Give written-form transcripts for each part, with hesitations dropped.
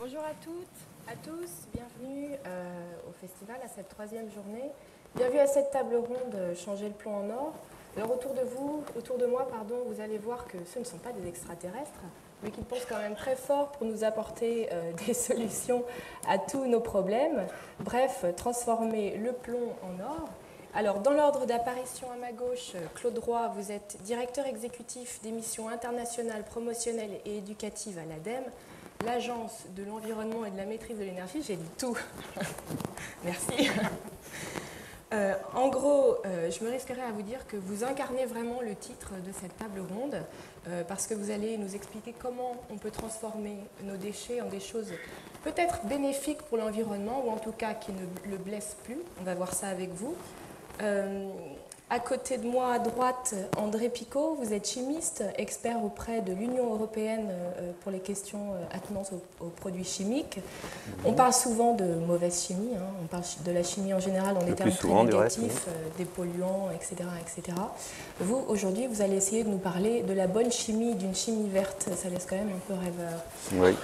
Bonjour à toutes, à tous, bienvenue au festival, à cette troisième journée. Bienvenue à cette table ronde Changer le plomb en or. Alors autour de moi, vous allez voir que ce ne sont pas des extraterrestres, mais qu'ils pensent quand même très fort pour nous apporter des solutions à tous nos problèmes. Bref, transformer le plomb en or. Alors, dans l'ordre d'apparition à ma gauche, Claude Roy, vous êtes directeur exécutif des missions internationales, promotionnelles et éducatives à l'ADEME, l'Agence de l'environnement et de la maîtrise de l'énergie. J'ai dit tout. Merci. En gros, je me risquerais à vous dire que vous incarnez vraiment le titre de cette table ronde, parce que vous allez nous expliquer comment on peut transformer nos déchets en des choses peut-être bénéfiques pour l'environnement, ou en tout cas qui ne le blessent plus. On va voir ça avec vous. À côté de moi, à droite, André Picot, vous êtes chimiste, expert auprès de l'Union européenne pour les questions attenantes aux produits chimiques. On parle souvent de mauvaise chimie, on parle de la chimie en général en des termes très négatifs, des polluants, etc., etc. Vous, aujourd'hui, vous allez essayer de nous parler de la bonne chimie, d'une chimie verte. Ça laisse quand même un peu rêveur. Oui,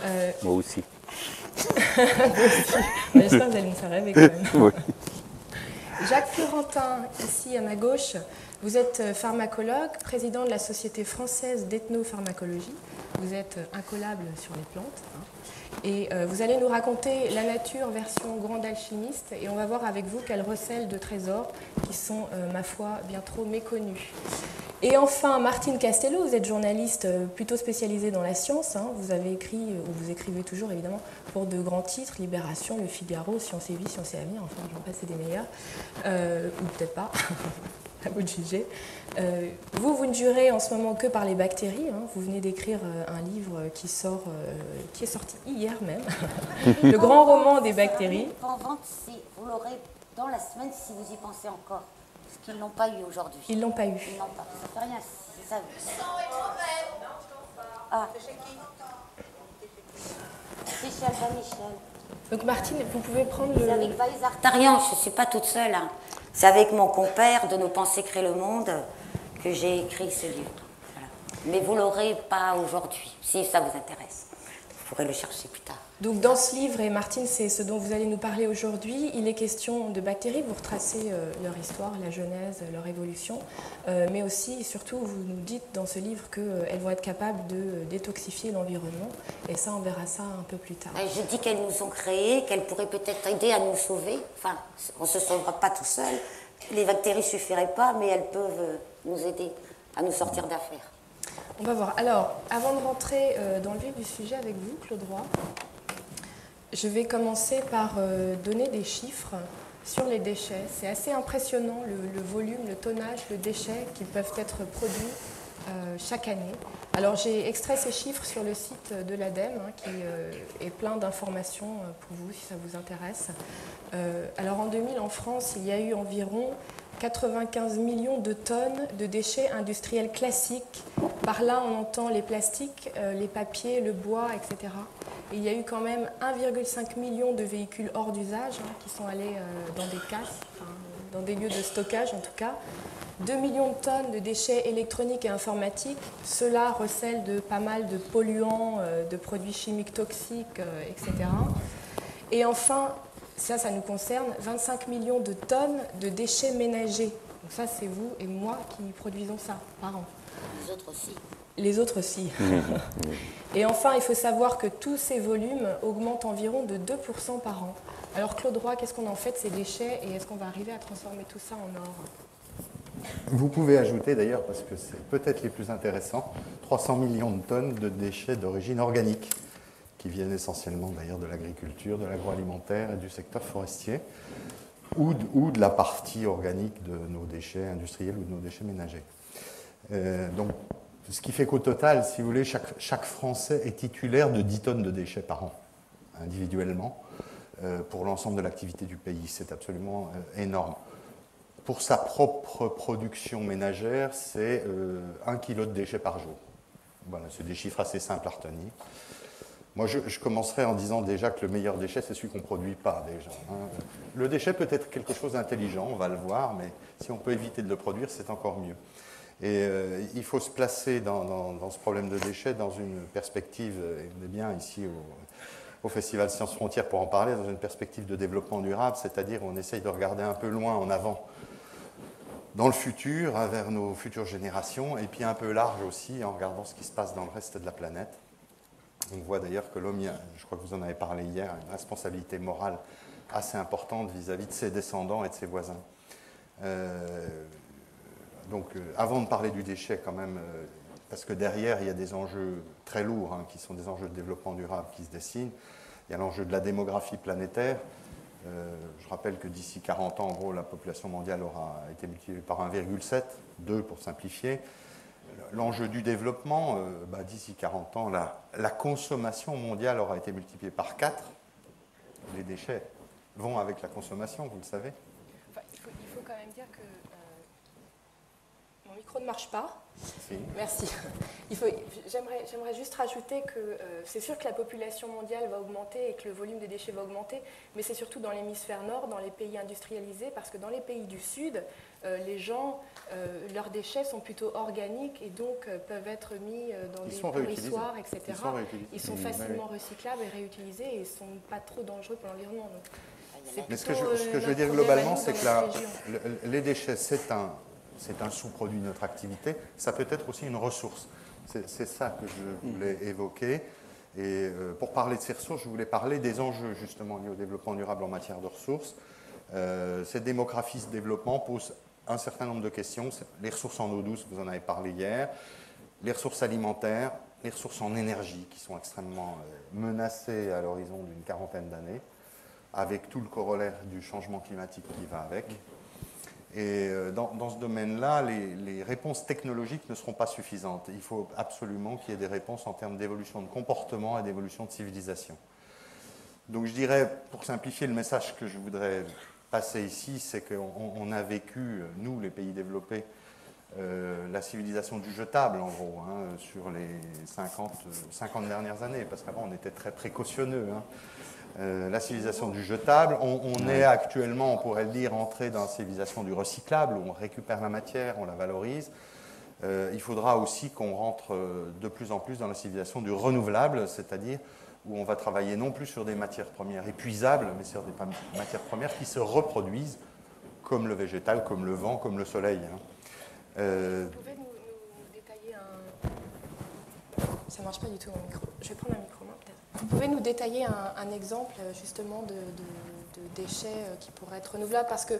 moi aussi. J'espère que vous allez nous faire rêver quand même. Oui. Jacques Florentin, ici à ma gauche, vous êtes pharmacologue, président de la Société française d'ethnopharmacologie. Vous êtes incollable sur les plantes. Et vous allez nous raconter la nature version grande alchimiste. Et on va voir avec vous qu'elle recèle de trésors qui sont, ma foi, bien trop méconnus. Et enfin, Martine Castello, vous êtes journaliste plutôt spécialisée dans la science. Vous avez écrit, ou vous écrivez toujours évidemment, pour de grands titres, Libération, Le Figaro, Science et Vie, Science et Avenir, enfin j'en passe, c'est des meilleurs. Ou peut-être pas, à vous de juger. Vous ne jurez en ce moment que par les bactéries. Vous venez d'écrire un livre qui est sorti hier même, Le grand roman des bactéries. En vente, vous l'aurez dans la semaine si vous y pensez encore. Parce qu'ils ne l'ont pas eu aujourd'hui. Ils ne l'ont pas eu. Ils n'ont pas. Ça fait rien. Ça... Ah. C'est chez qui? C'est chez Albin Michel. Donc Martine, vous pouvez prendre le... C'est avec Vaïs Artarian, je ne suis pas toute seule. C'est avec mon compère de Nos pensées créent le monde que j'ai écrit ce livre. Voilà. Mais vous ne l'aurez pas aujourd'hui, si ça vous intéresse. Vous pourrez le chercher plus tard. Donc dans ce livre, et Martine, c'est ce dont vous allez nous parler aujourd'hui, il est question de bactéries. Vous retracez leur histoire, la genèse, leur évolution, mais aussi, surtout, vous nous dites dans ce livre qu'elles vont être capables de détoxifier l'environnement, et ça, on verra ça un peu plus tard. Je dis qu'elles nous ont créés, qu'elles pourraient peut-être aider à nous sauver. Enfin, on ne se sauvera pas tout seul. Les bactéries ne suffiraient pas, mais elles peuvent nous aider à nous sortir d'affaires. On va voir. Alors, avant de rentrer dans le vif du sujet avec vous, Claude Roy, je vais commencer par donner des chiffres sur les déchets. C'est assez impressionnant le volume, le tonnage de déchets qui peuvent être produits chaque année. Alors j'ai extrait ces chiffres sur le site de l'ADEME qui est plein d'informations pour vous si ça vous intéresse. Alors en 2000 en France, il y a eu environ 95 millions de tonnes de déchets industriels classiques. Par là, on entend les plastiques, les papiers, le bois, etc. Et il y a eu quand même 1,5 million de véhicules hors d'usage qui sont allés dans des casses, dans des lieux de stockage en tout cas. 2 millions de tonnes de déchets électroniques et informatiques. Cela recèle de pas mal de polluants, de produits chimiques toxiques, etc. Et enfin, ça nous concerne, 25 millions de tonnes de déchets ménagers. Donc ça, c'est vous et moi qui produisons ça par an. Les autres aussi. Les autres aussi. Et enfin, il faut savoir que tous ces volumes augmentent environ de 2% par an. Alors Claude Roy, qu'est-ce qu'on en fait de ces déchets et est-ce qu'on va arriver à transformer tout ça en or? Vous pouvez ajouter d'ailleurs, parce que c'est peut-être les plus intéressants, 300 millions de tonnes de déchets d'origine organique, qui viennent essentiellement d'ailleurs de l'agriculture, de l'agroalimentaire et du secteur forestier, ou de la partie organique de nos déchets industriels ou de nos déchets ménagers. Donc, ce qui fait qu'au total, si vous voulez, chaque Français est titulaire de 10 tonnes de déchets par an, individuellement, pour l'ensemble de l'activité du pays. C'est absolument énorme. Pour sa propre production ménagère, c'est 1 kg de déchets par jour. Voilà, c'est des chiffres assez simples à retenir. Moi, je commencerai en disant déjà que le meilleur déchet, c'est celui qu'on ne produit pas déjà. Le déchet peut être quelque chose d'intelligent, on va le voir, mais si on peut éviter de le produire, c'est encore mieux. Et il faut se placer dans ce problème de déchets dans une perspective, on est bien ici au Festival Sciences Frontières pour en parler dans une perspective de développement durable, c'est-à-dire on essaye de regarder un peu loin en avant, dans le futur, vers nos futures générations, et puis un peu large aussi en regardant ce qui se passe dans le reste de la planète. On voit d'ailleurs que l'homme, je crois que vous en avez parlé hier, a une responsabilité morale assez importante vis-à-vis de ses descendants et de ses voisins. Avant de parler du déchet quand même, parce que derrière il y a des enjeux très lourds, qui sont des enjeux de développement durable qui se dessinent. Il y a l'enjeu de la démographie planétaire. Je rappelle que d'ici 40 ans, en gros, la population mondiale aura été multipliée par 1,7, 2 pour simplifier. L'enjeu du développement, d'ici 40 ans, la consommation mondiale aura été multipliée par 4. Les déchets vont avec la consommation, vous le savez. Enfin, il faut quand même dire que mon micro ne marche pas. Si. Merci. J'aimerais juste rajouter que c'est sûr que la population mondiale va augmenter et que le volume des déchets va augmenter, mais c'est surtout dans l'hémisphère nord, dans les pays industrialisés, parce que dans les pays du sud, les gens, leurs déchets sont plutôt organiques et donc peuvent être mis dans des pourrissoirs, etc. Ils sont facilement recyclables et réutilisés et ne sont pas trop dangereux pour l'environnement. Mais ce que je veux dire globalement, c'est que les déchets, c'est un sous-produit de notre activité, ça peut être aussi une ressource. C'est ça que je voulais évoquer. Et pour parler de ces ressources, je voulais parler des enjeux justement liés au développement durable en matière de ressources. Cette démographie, ce développement pose un certain nombre de questions. Les ressources en eau douce, vous en avez parlé hier, les ressources alimentaires, les ressources en énergie qui sont extrêmement menacées à l'horizon d'une quarantaine d'années, avec tout le corollaire du changement climatique qui va avec. Et dans ce domaine-là, les réponses technologiques ne seront pas suffisantes. Il faut absolument qu'il y ait des réponses en termes d'évolution de comportement et d'évolution de civilisation. Donc je dirais, pour simplifier, le message que je voudrais passer ici, c'est qu'on a vécu, nous, les pays développés, la civilisation du jetable, en gros, sur les 50 dernières années, parce qu'avant, on était très précautionneux. La civilisation du jetable. On est actuellement, on pourrait le dire, entré dans la civilisation du recyclable, où on récupère la matière, on la valorise. Il faudra aussi qu'on rentre de plus en plus dans la civilisation du renouvelable, c'est-à-dire où on va travailler non plus sur des matières premières épuisables, mais sur des matières premières qui se reproduisent, comme le végétal, comme le vent, comme le soleil. Vous pouvez nous détailler Ça ne marche pas du tout mon micro. Je vais prendre un micro, peut-être. Vous pouvez nous détailler un exemple justement de déchets qui pourraient être renouvelables, parce que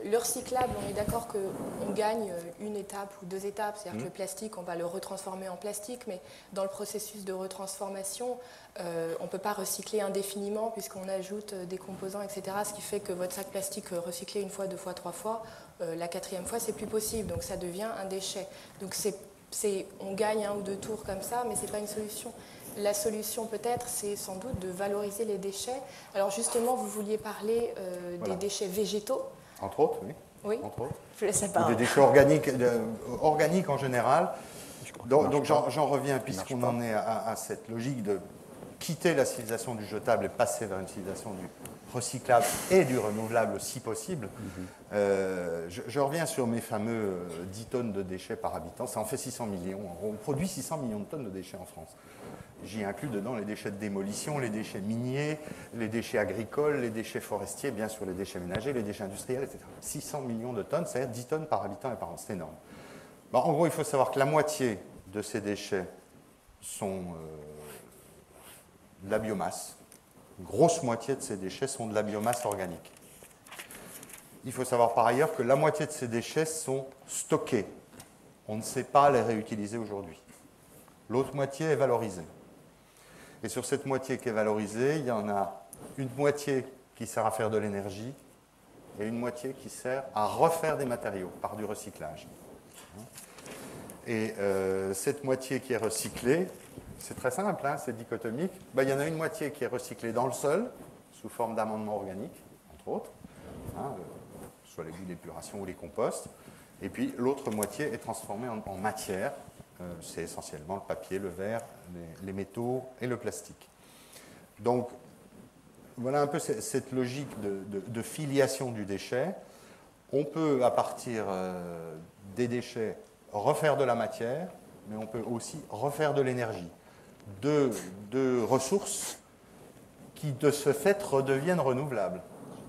le recyclable, on est d'accord qu'on gagne une étape ou 2 étapes, c'est-à-dire que le plastique, on va le retransformer en plastique, mais dans le processus de retransformation, on ne peut pas recycler indéfiniment puisqu'on ajoute des composants, etc., ce qui fait que votre sac plastique recyclé 1 fois, 2 fois, 3 fois, la 4e fois, c'est plus possible, donc ça devient un déchet. Donc on gagne 1 ou 2 tours comme ça, mais ce n'est pas une solution. La solution peut-être, c'est sans doute de valoriser les déchets. Alors justement, vous vouliez parler des déchets végétaux. Entre autres, oui. Oui, entre autres. Je laisse la parole. Des déchets organiques en général. Donc j'en reviens, puisqu'on en est à cette logique de quitter la civilisation du jetable et passer vers une civilisation du recyclable et du renouvelable si possible. Je reviens sur mes fameux 10 tonnes de déchets par habitant. Ça en fait 600 millions. On produit 600 millions de tonnes de déchets en France. J'y inclus dedans les déchets de démolition, les déchets miniers, les déchets agricoles, les déchets forestiers, bien sûr les déchets ménagers, les déchets industriels, etc. 600 millions de tonnes, c'est-à-dire 10 tonnes par habitant et par an. C'est énorme. En gros, il faut savoir que la moitié de ces déchets sont de la biomasse. Une grosse moitié de ces déchets sont de la biomasse organique. Il faut savoir par ailleurs que la moitié de ces déchets sont stockés. On ne sait pas les réutiliser aujourd'hui. L'autre moitié est valorisée. Et sur cette moitié qui est valorisée, il y en a une moitié qui sert à faire de l'énergie et une moitié qui sert à refaire des matériaux par du recyclage. Et cette moitié qui est recyclée, c'est très simple, c'est dichotomique. Il y en a une moitié qui est recyclée dans le sol, sous forme d'amendements organiques, entre autres, soit les bulles d'épuration ou les composts. Et puis l'autre moitié est transformée en matière. C'est essentiellement le papier, le verre, les métaux et le plastique. Donc, voilà un peu cette logique de filiation du déchet. On peut, à partir des déchets, refaire de la matière, mais on peut aussi refaire de l'énergie. Deux ressources qui de ce fait redeviennent renouvelables.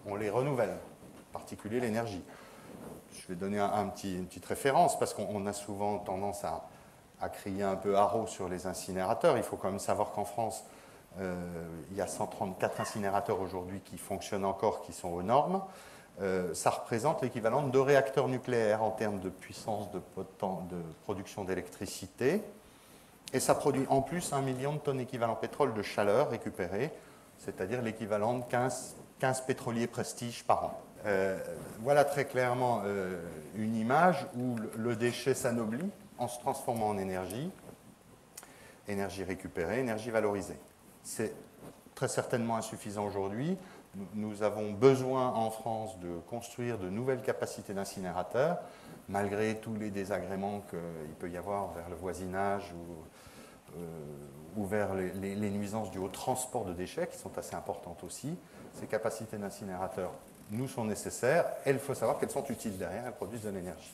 On les renouvelle, en particulier l'énergie. Je vais donner une petite référence, parce qu'on a souvent tendance à crier un peu haro sur les incinérateurs. Il faut quand même savoir qu'en France, il y a 134 incinérateurs aujourd'hui qui fonctionnent encore, qui sont aux normes. Ça représente l'équivalent de 2 réacteurs nucléaires en termes de puissance de production d'électricité. Et ça produit en plus 1 million de tonnes équivalent pétrole de chaleur récupérée, c'est-à-dire l'équivalent de 15 pétroliers Prestige par an. Voilà très clairement une image où le déchet s'anoblit en se transformant en énergie, énergie récupérée, énergie valorisée. C'est très certainement insuffisant aujourd'hui. Nous avons besoin en France de construire de nouvelles capacités d'incinérateurs, malgré tous les désagréments qu'il peut y avoir vers le voisinage ou vers les nuisances dues au transport de déchets, qui sont assez importantes aussi. Ces capacités d'incinérateurs nous sont nécessaires, et il faut savoir qu'elles sont utiles derrière, elles produisent de l'énergie.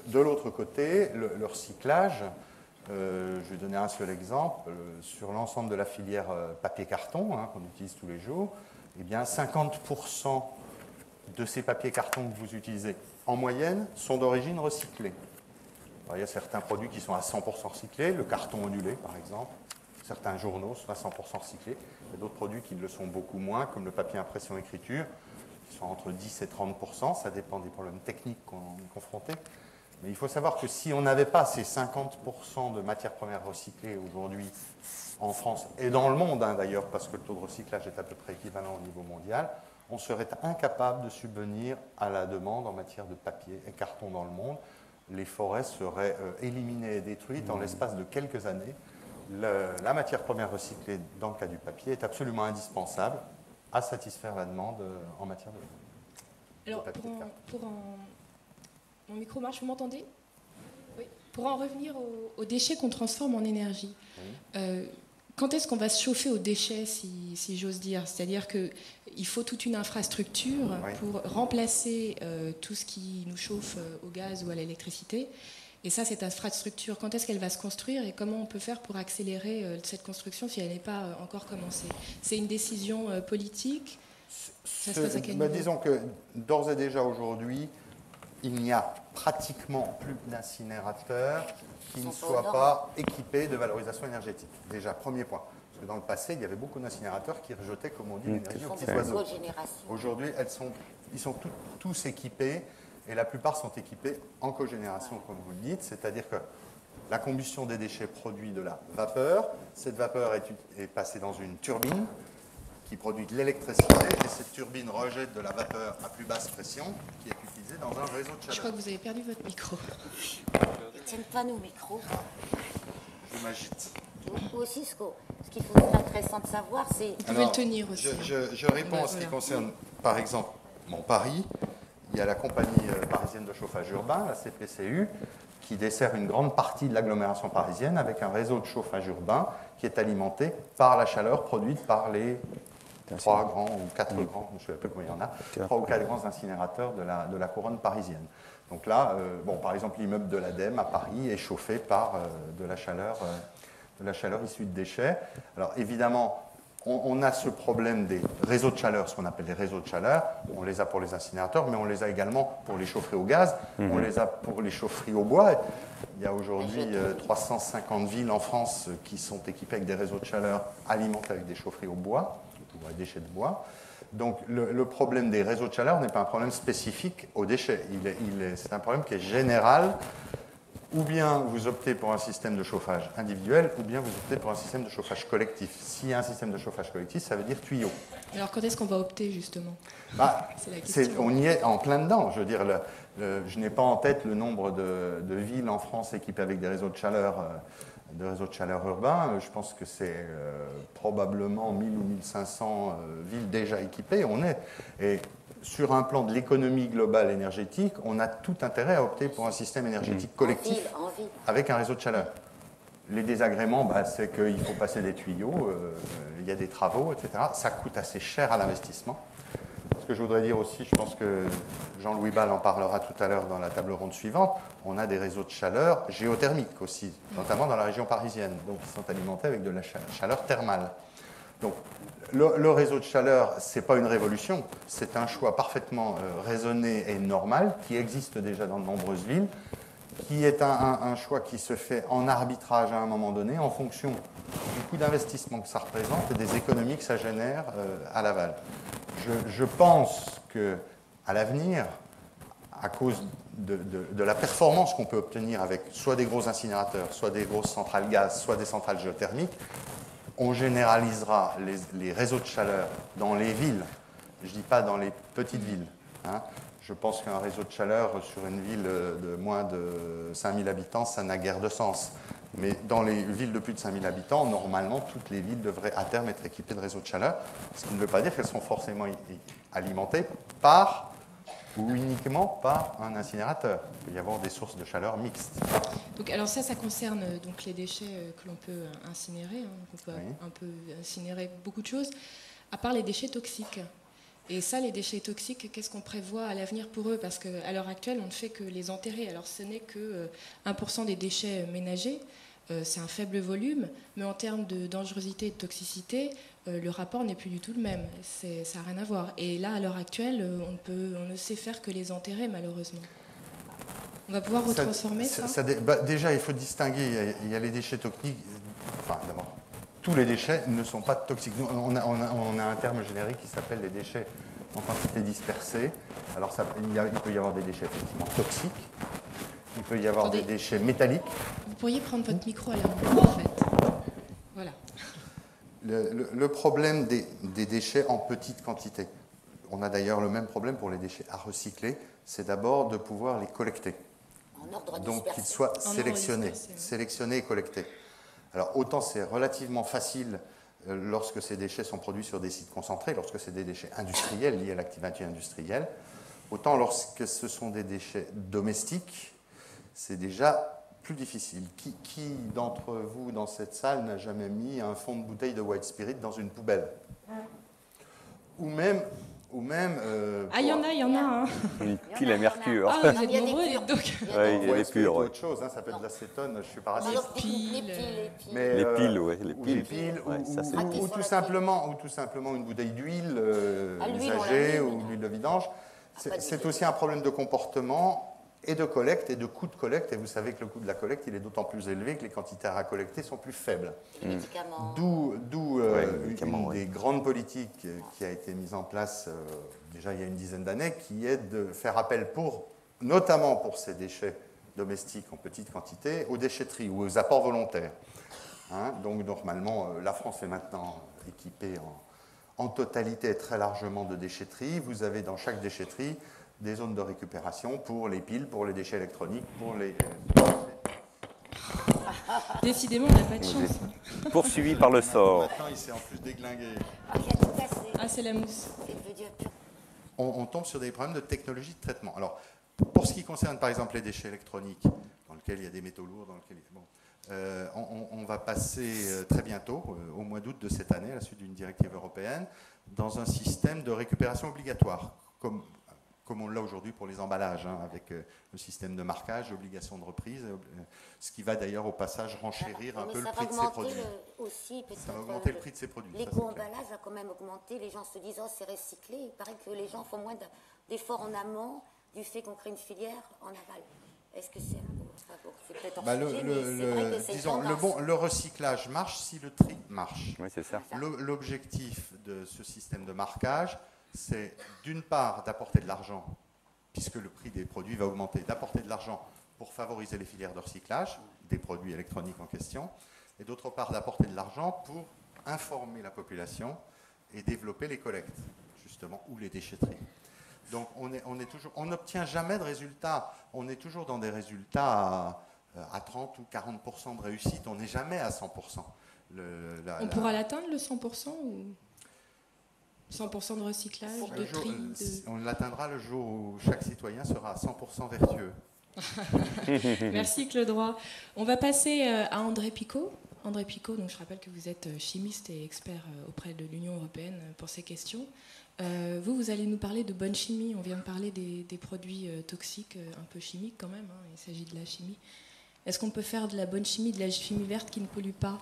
De l'autre côté, le recyclage, je vais donner un seul exemple, sur l'ensemble de la filière papier-carton, qu'on utilise tous les jours, eh bien 50% de ces papiers-cartons que vous utilisez en moyenne sont d'origine recyclée. Alors, il y a certains produits qui sont à 100% recyclés, le carton ondulé par exemple, certains journaux sont à 100% recyclés, il y a d'autres produits qui le sont beaucoup moins, comme le papier impression-écriture, qui sont entre 10 et 30%, ça dépend des problèmes techniques qu'on est confronté. Mais il faut savoir que si on n'avait pas ces 50% de matières premières recyclées aujourd'hui en France, et dans le monde d'ailleurs, parce que le taux de recyclage est à peu près équivalent au niveau mondial, on serait incapable de subvenir à la demande en matière de papier et carton dans le monde. Les forêts seraient éliminées et détruites en l'espace de quelques années. La matière première recyclée, dans le cas du papier, est absolument indispensable à satisfaire la demande en matière de papier. Alors, mon micro marche, vous m'entendez? Oui. Pour en revenir aux déchets qu'on transforme en énergie, oui. Quand est-ce qu'on va se chauffer aux déchets, si j'ose dire? C'est-à-dire qu'il faut toute une infrastructure oui. pour remplacer tout ce qui nous chauffe au gaz ou à l'électricité. Et ça, cette infrastructure, quand est-ce qu'elle va se construire et comment on peut faire pour accélérer cette construction si elle n'est pas encore commencée? C'est une décision politique? Ça se passe à quel niveau? Disons que d'ores et déjà aujourd'hui, il n'y a pratiquement plus d'incinérateurs qui ne soient pas équipés de valorisation énergétique. Déjà, premier point. Parce que dans le passé, il y avait beaucoup d'incinérateurs qui rejetaient, comme on dit, l'énergie aux petits oiseaux. Aujourd'hui, ils sont tous équipés, et la plupart sont équipés en cogénération, comme vous le dites, c'est-à-dire que la combustion des déchets produit de la vapeur. Cette vapeur est passée dans une turbine qui produit de l'électricité, et cette turbine rejette de la vapeur à plus basse pression qui est utilisée dans un réseau de chaleur. Je crois que vous avez perdu votre micro. Ils ne tiennent pas nos micros. Je m'agite. Vous aussi, ce qu'il faut être intéressant de savoir, c'est... Vous pouvez le tenir aussi. Je réponds en ce qui concerne, par exemple, Paris. Il y a la compagnie parisienne de chauffage urbain, la CPCU, qui dessert une grande partie de l'agglomération parisienne avec un réseau de chauffage urbain qui est alimenté par la chaleur produite par les 3 grands ou 4 grands, je ne sais pas combien il y en a, 3 ou 4 grands incinérateurs de la couronne parisienne. Donc là, par exemple, l'immeuble de l'ADEME à Paris est chauffé par de la chaleur issue de déchets. Alors évidemment, on a ce problème des réseaux de chaleur, ce qu'on appelle les réseaux de chaleur. On les a pour les incinérateurs, mais on les a également pour les chaufferies au gaz, on les a pour les chaufferies au bois. Il y a aujourd'hui 350 villes en France qui sont équipées avec des réseaux de chaleur alimentés avec des chaufferies au bois, ou à déchets de bois. Donc le problème des réseaux de chaleur n'est pas un problème spécifique aux déchets. C'est un problème qui est général. Ou bien vous optez pour un système de chauffage individuel, ou bien vous optez pour un système de chauffage collectif. S'il y a un système de chauffage collectif, ça veut dire tuyau. Alors quand est-ce qu'on va opter justement? C'est la question. On y est en plein dedans. Je veux dire, je n'ai pas en tête le nombre de villes en France équipées avec des réseaux de chaleur urbains. Je pense que c'est probablement 1000 ou 1500 villes déjà équipées. Et sur un plan de l'économie globale énergétique, on a tout intérêt à opter pour un système énergétique collectif avec un réseau de chaleur. Les désagréments, c'est qu'il faut passer des tuyaux, il y a des travaux, etc. Ça coûte assez cher à l'investissement. Ce que je voudrais dire aussi, je pense que Jean-Louis Ball en parlera tout à l'heure dans la table ronde suivante, on a des réseaux de chaleur géothermiques aussi, notamment dans la région parisienne, donc qui sont alimentés avec de la chaleur thermale. Donc, le réseau de chaleur, ce n'est pas une révolution, c'est un choix parfaitement raisonné et normal qui existe déjà dans de nombreuses villes, qui est un choix qui se fait en arbitrage à un moment donné en fonction du coût d'investissement que ça représente et des économies que ça génère à l'aval. Je pense qu'à l'avenir, à cause de la performance qu'on peut obtenir avec soit des gros incinérateurs, soit des grosses centrales gaz, soit des centrales géothermiques, on généralisera les réseaux de chaleur dans les villes. Je ne dis pas dans les petites villes. Hein. Je pense qu'un réseau de chaleur sur une ville de moins de 5000 habitants, ça n'a guère de sens. Mais dans les villes de plus de 5000 habitants, normalement, toutes les villes devraient à terme être équipées de réseaux de chaleur, ce qui ne veut pas dire qu'elles sont forcément alimentées par ou uniquement par un incinérateur. Il peut y avoir des sources de chaleur mixtes. Donc, alors ça concerne donc les déchets que l'on peut incinérer. Hein. On peut un peu incinérer beaucoup de choses, à part les déchets toxiques. Et ça, les déchets toxiques, qu'est-ce qu'on prévoit à l'avenir pour eux? Parce qu'à l'heure actuelle, on ne fait que les enterrer. Alors ce n'est que 1% des déchets ménagers. C'est un faible volume, mais en termes de dangerosité et de toxicité, le rapport n'est plus du tout le même. Ça n'a rien à voir. Et là, à l'heure actuelle, on ne sait faire que les enterrer, malheureusement. On va pouvoir retransformer ça, déjà, il faut distinguer. Il y a les déchets toxiques. Enfin, d'abord, tous les déchets ne sont pas toxiques. Nous, on a un terme générique qui s'appelle les déchets en quantité dispersée. Alors, il peut y avoir des déchets effectivement toxiques. Il peut y avoir des déchets métalliques. Vous pourriez prendre votre micro à la main, en fait. Voilà. Le problème des déchets en petite quantité, on a d'ailleurs le même problème pour les déchets à recycler, c'est d'abord de pouvoir les collecter. En ordre Donc qu'ils soient sélectionnés et collectés. Alors autant c'est relativement facile lorsque ces déchets sont produits sur des sites concentrés, lorsque c'est des déchets industriels liés à l'activité industrielle, autant lorsque ce sont des déchets domestiques, c'est déjà plus difficile. Qui d'entre vous dans cette salle n'a jamais mis un fond de bouteille de white spirit dans une poubelle? Ou même il y en a. Hein. Une pile à mercure. Ah, vous êtes nombreux, donc. Oui, il y a des purs. Autre chose, hein, ça peut être de l'acétone, je ne suis pas raciste. Les piles. Les piles, oui. Les piles, ou tout simplement une bouteille d'huile usagée ou de l'huile de vidange. C'est aussi un problème de comportement et de collecte et de coût de collecte. Et vous savez que le coût de la collecte, il est d'autant plus élevé que les quantités à collecter sont plus faibles. D'où une des grandes politiques qui a été mise en place déjà il y a une dizaine d'années, qui est de faire appel notamment pour ces déchets domestiques en petite quantité, aux déchetteries ou aux apports volontaires. Hein, donc normalement, la France est maintenant équipée en totalité et très largement de déchetteries. Vous avez dans chaque déchetterie des zones de récupération pour les piles, pour les déchets électroniques, pour les... Décidément, on n'a pas de chance. Poursuivi par le sort. Maintenant, il s'est en plus déglingué. Ah, c'est la mousse. On tombe sur des problèmes de technologie de traitement. Alors, pour ce qui concerne, par exemple, les déchets électroniques, dans lesquels il y a des métaux lourds, on va passer très bientôt, au mois d'août de cette année, à la suite d'une directive européenne, dans un système de récupération obligatoire, comme on l'a aujourd'hui pour les emballages, hein, avec le système de marquage, l'obligation de reprise, ce qui va d'ailleurs au passage renchérir un peu le prix de ces produits. Ça va augmenter le prix de ces produits. L'éco-emballage va quand même augmenter, les gens se disent « oh, c'est recyclé », il paraît que les gens font moins d'efforts en amont du fait qu'on crée une filière en aval. Est-ce que c'est peut-être le recyclage marche si le tri marche. Oui, c'est ça. L'objectif de ce système de marquage, c'est d'une part d'apporter de l'argent, puisque le prix des produits va augmenter, d'apporter de l'argent pour favoriser les filières de recyclage des produits électroniques en question, et d'autre part d'apporter de l'argent pour informer la population et développer les collectes, justement, ou les déchetteries. Donc on n'obtient jamais de résultats, on est toujours dans des résultats à 30 ou 40% de réussite, on n'est jamais à 100%. On pourra l'atteindre le 100% ou 100% de recyclage, de tri On l'atteindra le jour où chaque citoyen sera à 100% vertueux. Merci Claude Roy. On va passer à André Picot. André Picot, donc je rappelle que vous êtes chimiste et expert auprès de l'Union européenne pour ces questions. Vous allez nous parler de bonne chimie. On vient de parler des produits toxiques, un peu chimiques quand même. Hein. Il s'agit de la chimie. Est-ce qu'on peut faire de la bonne chimie, de la chimie verte qui ne pollue pas?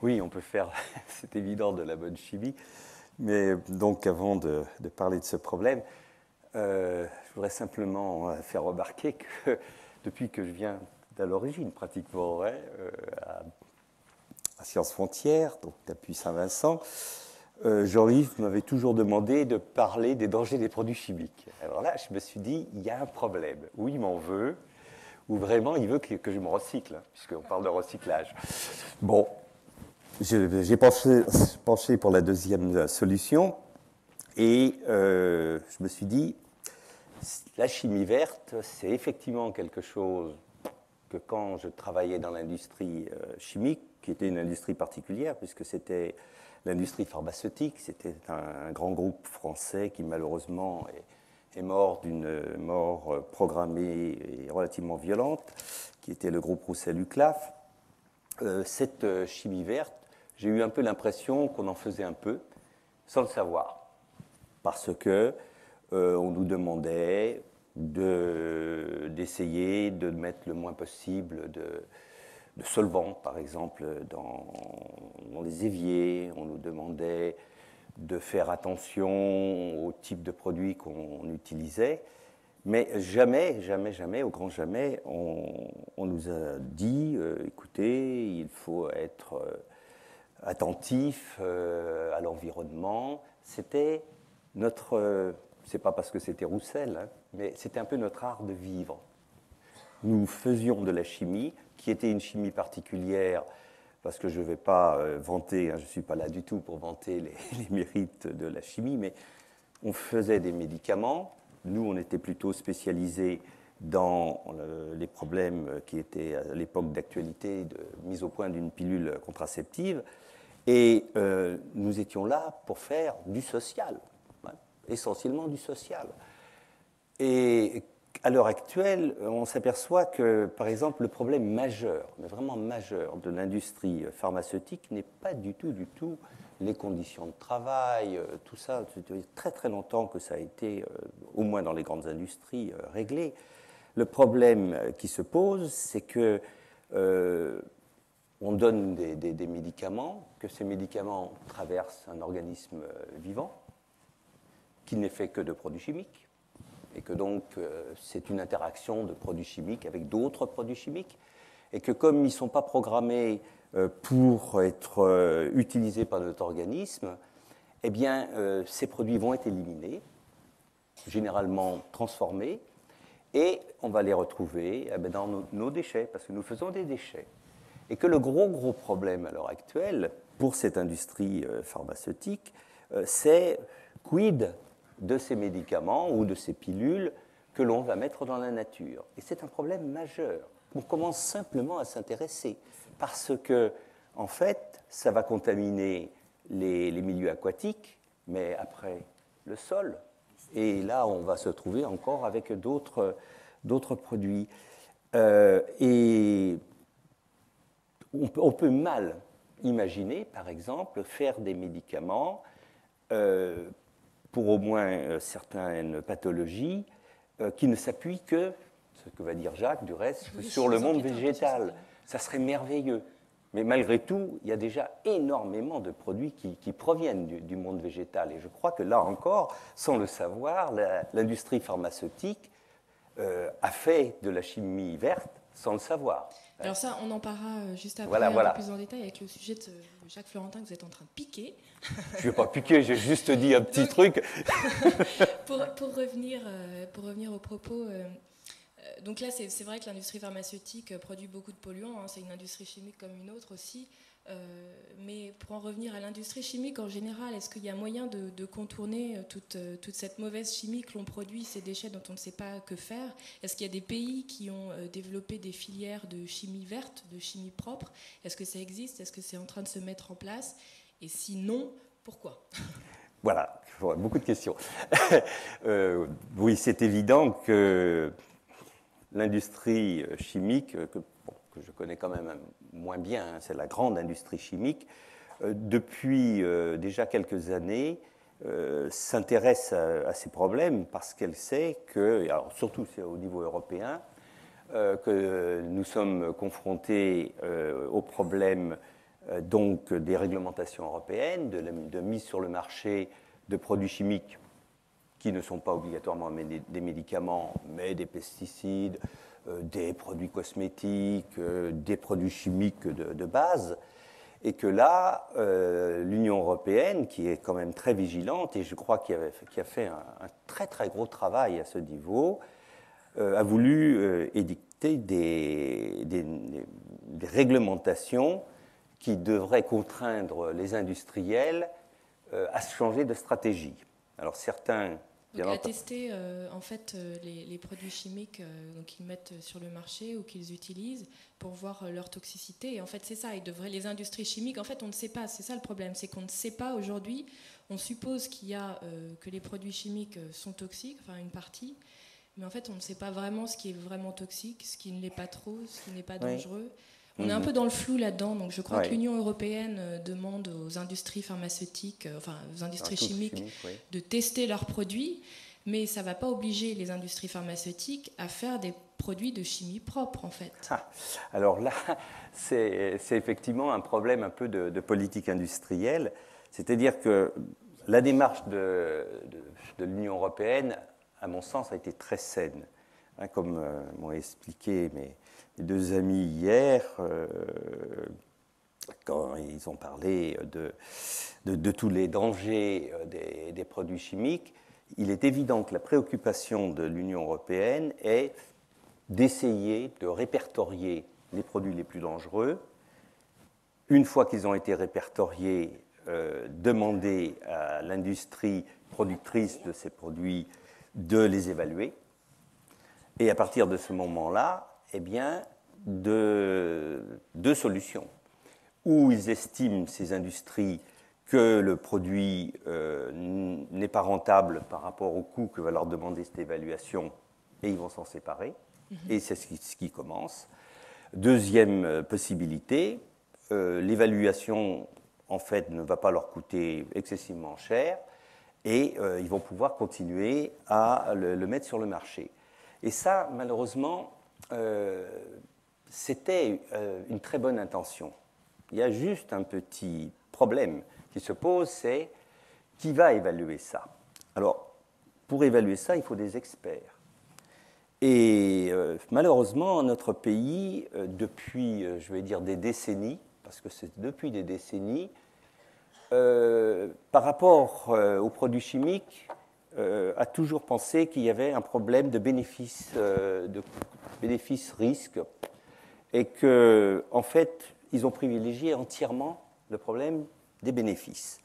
Oui, on peut faire, c'est évident, de la bonne chimie. Mais donc, avant de parler de ce problème, je voudrais simplement faire remarquer que depuis que je viens d'à l'origine, pratiquement, à Sciences Frontières, donc depuis Saint-Vincent, Jean-Yves m'avait toujours demandé de parler des dangers des produits chimiques. Alors là, je me suis dit, il y a un problème. Ou il m'en veut, ou vraiment il veut que je me recycle, hein, puisqu'on parle de recyclage. Bon, j'ai penché pour la deuxième solution, et je me suis dit, la chimie verte, c'est effectivement quelque chose que quand je travaillais dans l'industrie chimique, qui était une industrie particulière, puisque c'était l'industrie pharmaceutique, c'était un grand groupe français qui malheureusement est mort d'une mort programmée et relativement violente, qui était le groupe Roussel-Uclaf. Cette chimie verte, j'ai eu un peu l'impression qu'on en faisait un peu, sans le savoir, parce que on nous demandait d'essayer de mettre le moins possible de solvants, par exemple, dans les éviers. On nous demandait de faire attention au type de produits qu'on utilisait. Mais jamais, jamais, jamais, au grand jamais, on nous a dit, écoutez, il faut être attentif à l'environnement. C'était notre... c'est pas parce que c'était Roussel, hein, mais c'était un peu notre art de vivre. Nous faisions de la chimie, qui était une chimie particulière, parce que je ne vais pas vanter, hein, je ne suis pas là du tout pour vanter les mérites de la chimie, mais on faisait des médicaments. Nous, on était plutôt spécialisés dans les problèmes qui étaient à l'époque d'actualité, de mise au point d'une pilule contraceptive, et nous étions là pour faire du social, hein, essentiellement du social. Et à l'heure actuelle, on s'aperçoit que, par exemple, le problème majeur, mais vraiment majeur, de l'industrie pharmaceutique n'est pas du tout les conditions de travail, tout ça. C'est très très longtemps que ça a été, au moins dans les grandes industries, réglé. Le problème qui se pose, c'est que on donne des médicaments, que ces médicaments traversent un organisme vivant, qui n'est fait que de produits chimiques, et que donc c'est une interaction de produits chimiques avec d'autres produits chimiques, et que comme ils ne sont pas programmés pour être utilisés par notre organisme, eh bien ces produits vont être éliminés, généralement transformés, et on va les retrouver dans nos déchets, parce que nous faisons des déchets. Et que le gros problème à l'heure actuelle, pour cette industrie pharmaceutique, c'est quid de ces médicaments ou de ces pilules que l'on va mettre dans la nature. Et c'est un problème majeur. On commence simplement à s'intéresser parce que, en fait, ça va contaminer les milieux aquatiques, mais après le sol. Et là, on va se trouver encore avec d'autres produits. Et on peut mal imaginer, par exemple, faire des médicaments pour au moins certaines pathologies qui ne s'appuient que, ce que va dire Jacques, du reste, sur le monde végétal. Ça serait merveilleux. Mais malgré tout, il y a déjà énormément de produits qui proviennent du monde végétal. Et je crois que là encore, sans le savoir, l'industrie pharmaceutique a fait de la chimie verte sans le savoir. Alors ça, on en parlera juste après, voilà. un peu plus en détail avec le sujet de Jacques Florentin que vous êtes en train de piquer. Je ne vais pas piquer, j'ai juste dit un petit truc. pour revenir au propos, donc là, c'est vrai que l'industrie pharmaceutique produit beaucoup de polluants, hein, c'est une industrie chimique comme une autre aussi. Mais pour en revenir à l'industrie chimique en général, est-ce qu'il y a moyen de contourner toute cette mauvaise chimie que l'on produit, ces déchets dont on ne sait pas que faire? Est-ce qu'il y a des pays qui ont développé des filières de chimie verte, de chimie propre? Est-ce que ça existe? Est-ce que c'est en train de se mettre en place? Et si non, pourquoi? Voilà, beaucoup de questions. Oui, c'est évident que l'industrie chimique, que je connais quand même moins bien, hein, c'est la grande industrie chimique, depuis déjà quelques années, s'intéresse à ces problèmes parce qu'elle sait que, alors surtout c'est au niveau européen, que nous sommes confrontés aux problèmes donc des réglementations européennes, de mise sur le marché de produits chimiques qui ne sont pas obligatoirement des médicaments, mais des pesticides, des produits cosmétiques, des produits chimiques de base, et que là, l'Union européenne, qui est quand même très vigilante, et je crois qui a fait un très très gros travail à ce niveau, a voulu édicter des réglementations qui devraient contraindre les industriels à changer de stratégie. Alors certains... Donc à tester en fait les produits chimiques qu'ils mettent sur le marché ou qu'ils utilisent pour voir leur toxicité. Et en fait c'est ça, les industries chimiques, en fait on ne sait pas, c'est ça le problème, c'est qu'on ne sait pas aujourd'hui, on suppose que les produits chimiques sont toxiques, enfin une partie, mais en fait on ne sait pas vraiment ce qui est vraiment toxique, ce qui ne l'est pas trop, ce qui n'est pas dangereux. On est un peu dans le flou là-dedans, donc je crois que l'Union européenne demande aux industries pharmaceutiques, aux industries chimiques, de tester leurs produits, mais ça ne va pas obliger les industries pharmaceutiques à faire des produits de chimie propre, en fait. Alors là, c'est effectivement un problème un peu de politique industrielle, c'est-à-dire que la démarche de l'Union européenne, à mon sens, a été très saine, comme m'ont expliqué mes deux amis hier, quand ils ont parlé de tous les dangers des produits chimiques, il est évident que la préoccupation de l'Union européenne est d'essayer de répertorier les produits les plus dangereux. Une fois qu'ils ont été répertoriés, demander à l'industrie productrice de ces produits de les évaluer. Et à partir de ce moment-là, eh bien, deux solutions. Ou ils estiment, ces industries, que le produit n'est pas rentable par rapport au coût que va leur demander cette évaluation, et ils vont s'en séparer. Et c'est ce qui commence. Deuxième possibilité, l'évaluation, en fait, ne va pas leur coûter excessivement cher, et ils vont pouvoir continuer à le mettre sur le marché. Et ça, malheureusement, c'était une très bonne intention. Il y a juste un petit problème qui se pose, c'est qui va évaluer ça? Alors, pour évaluer ça, il faut des experts. Et malheureusement, notre pays, depuis, je vais dire, des décennies, parce que c'est depuis des décennies, par rapport aux produits chimiques, a toujours pensé qu'il y avait un problème de bénéfice-risque et que, en fait, ils ont privilégié entièrement le problème des bénéfices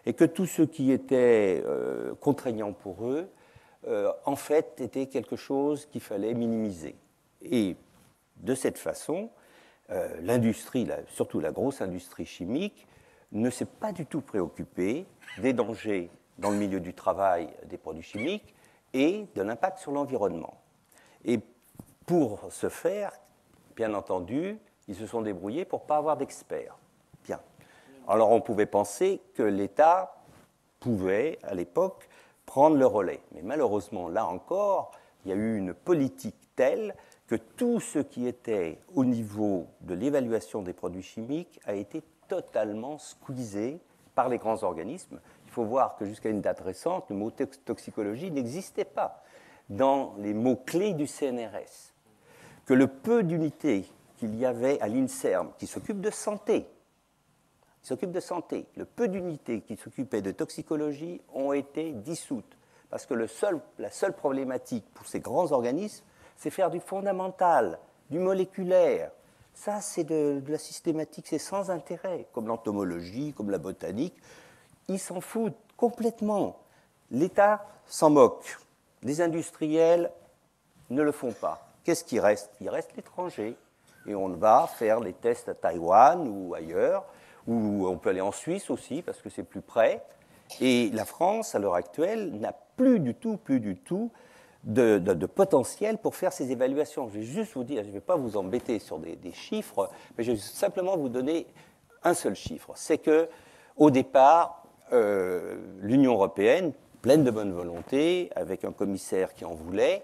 et que tout ce qui était contraignant pour eux, en fait, était quelque chose qu'il fallait minimiser. Et de cette façon, l'industrie, surtout la grosse industrie chimique, ne s'est pas du tout préoccupée des dangers dans le milieu du travail des produits chimiques et de l'impact sur l'environnement. Et pour ce faire, bien entendu, ils se sont débrouillés pour ne pas avoir d'experts. Bien. Alors on pouvait penser que l'État pouvait, à l'époque, prendre le relais. Mais malheureusement, là encore, il y a eu une politique telle que tout ce qui était au niveau de l'évaluation des produits chimiques a été totalement squeezé par les grands organismes. Il faut voir que jusqu'à une date récente, le mot toxicologie n'existait pas dans les mots-clés du CNRS. Que le peu d'unités qu'il y avait à l'INSERM qui s'occupe de santé, le peu d'unités qui s'occupaient de toxicologie ont été dissoutes. Parce que la seule problématique pour ces grands organismes, c'est faire du fondamental, du moléculaire. Ça, c'est de la systématique, c'est sans intérêt, comme l'entomologie, comme la botanique. Ils s'en foutent complètement. L'État s'en moque. Les industriels ne le font pas. Qu'est-ce qui reste? Il reste l'étranger. Et on va faire les tests à Taïwan ou ailleurs, ou on peut aller en Suisse aussi, parce que c'est plus près. Et la France, à l'heure actuelle, n'a plus du tout de potentiel pour faire ces évaluations. Je vais juste vous dire, je ne vais pas vous embêter sur des chiffres, mais je vais simplement vous donner un seul chiffre. C'est qu'au départ, l'Union européenne, pleine de bonne volonté, avec un commissaire qui en voulait,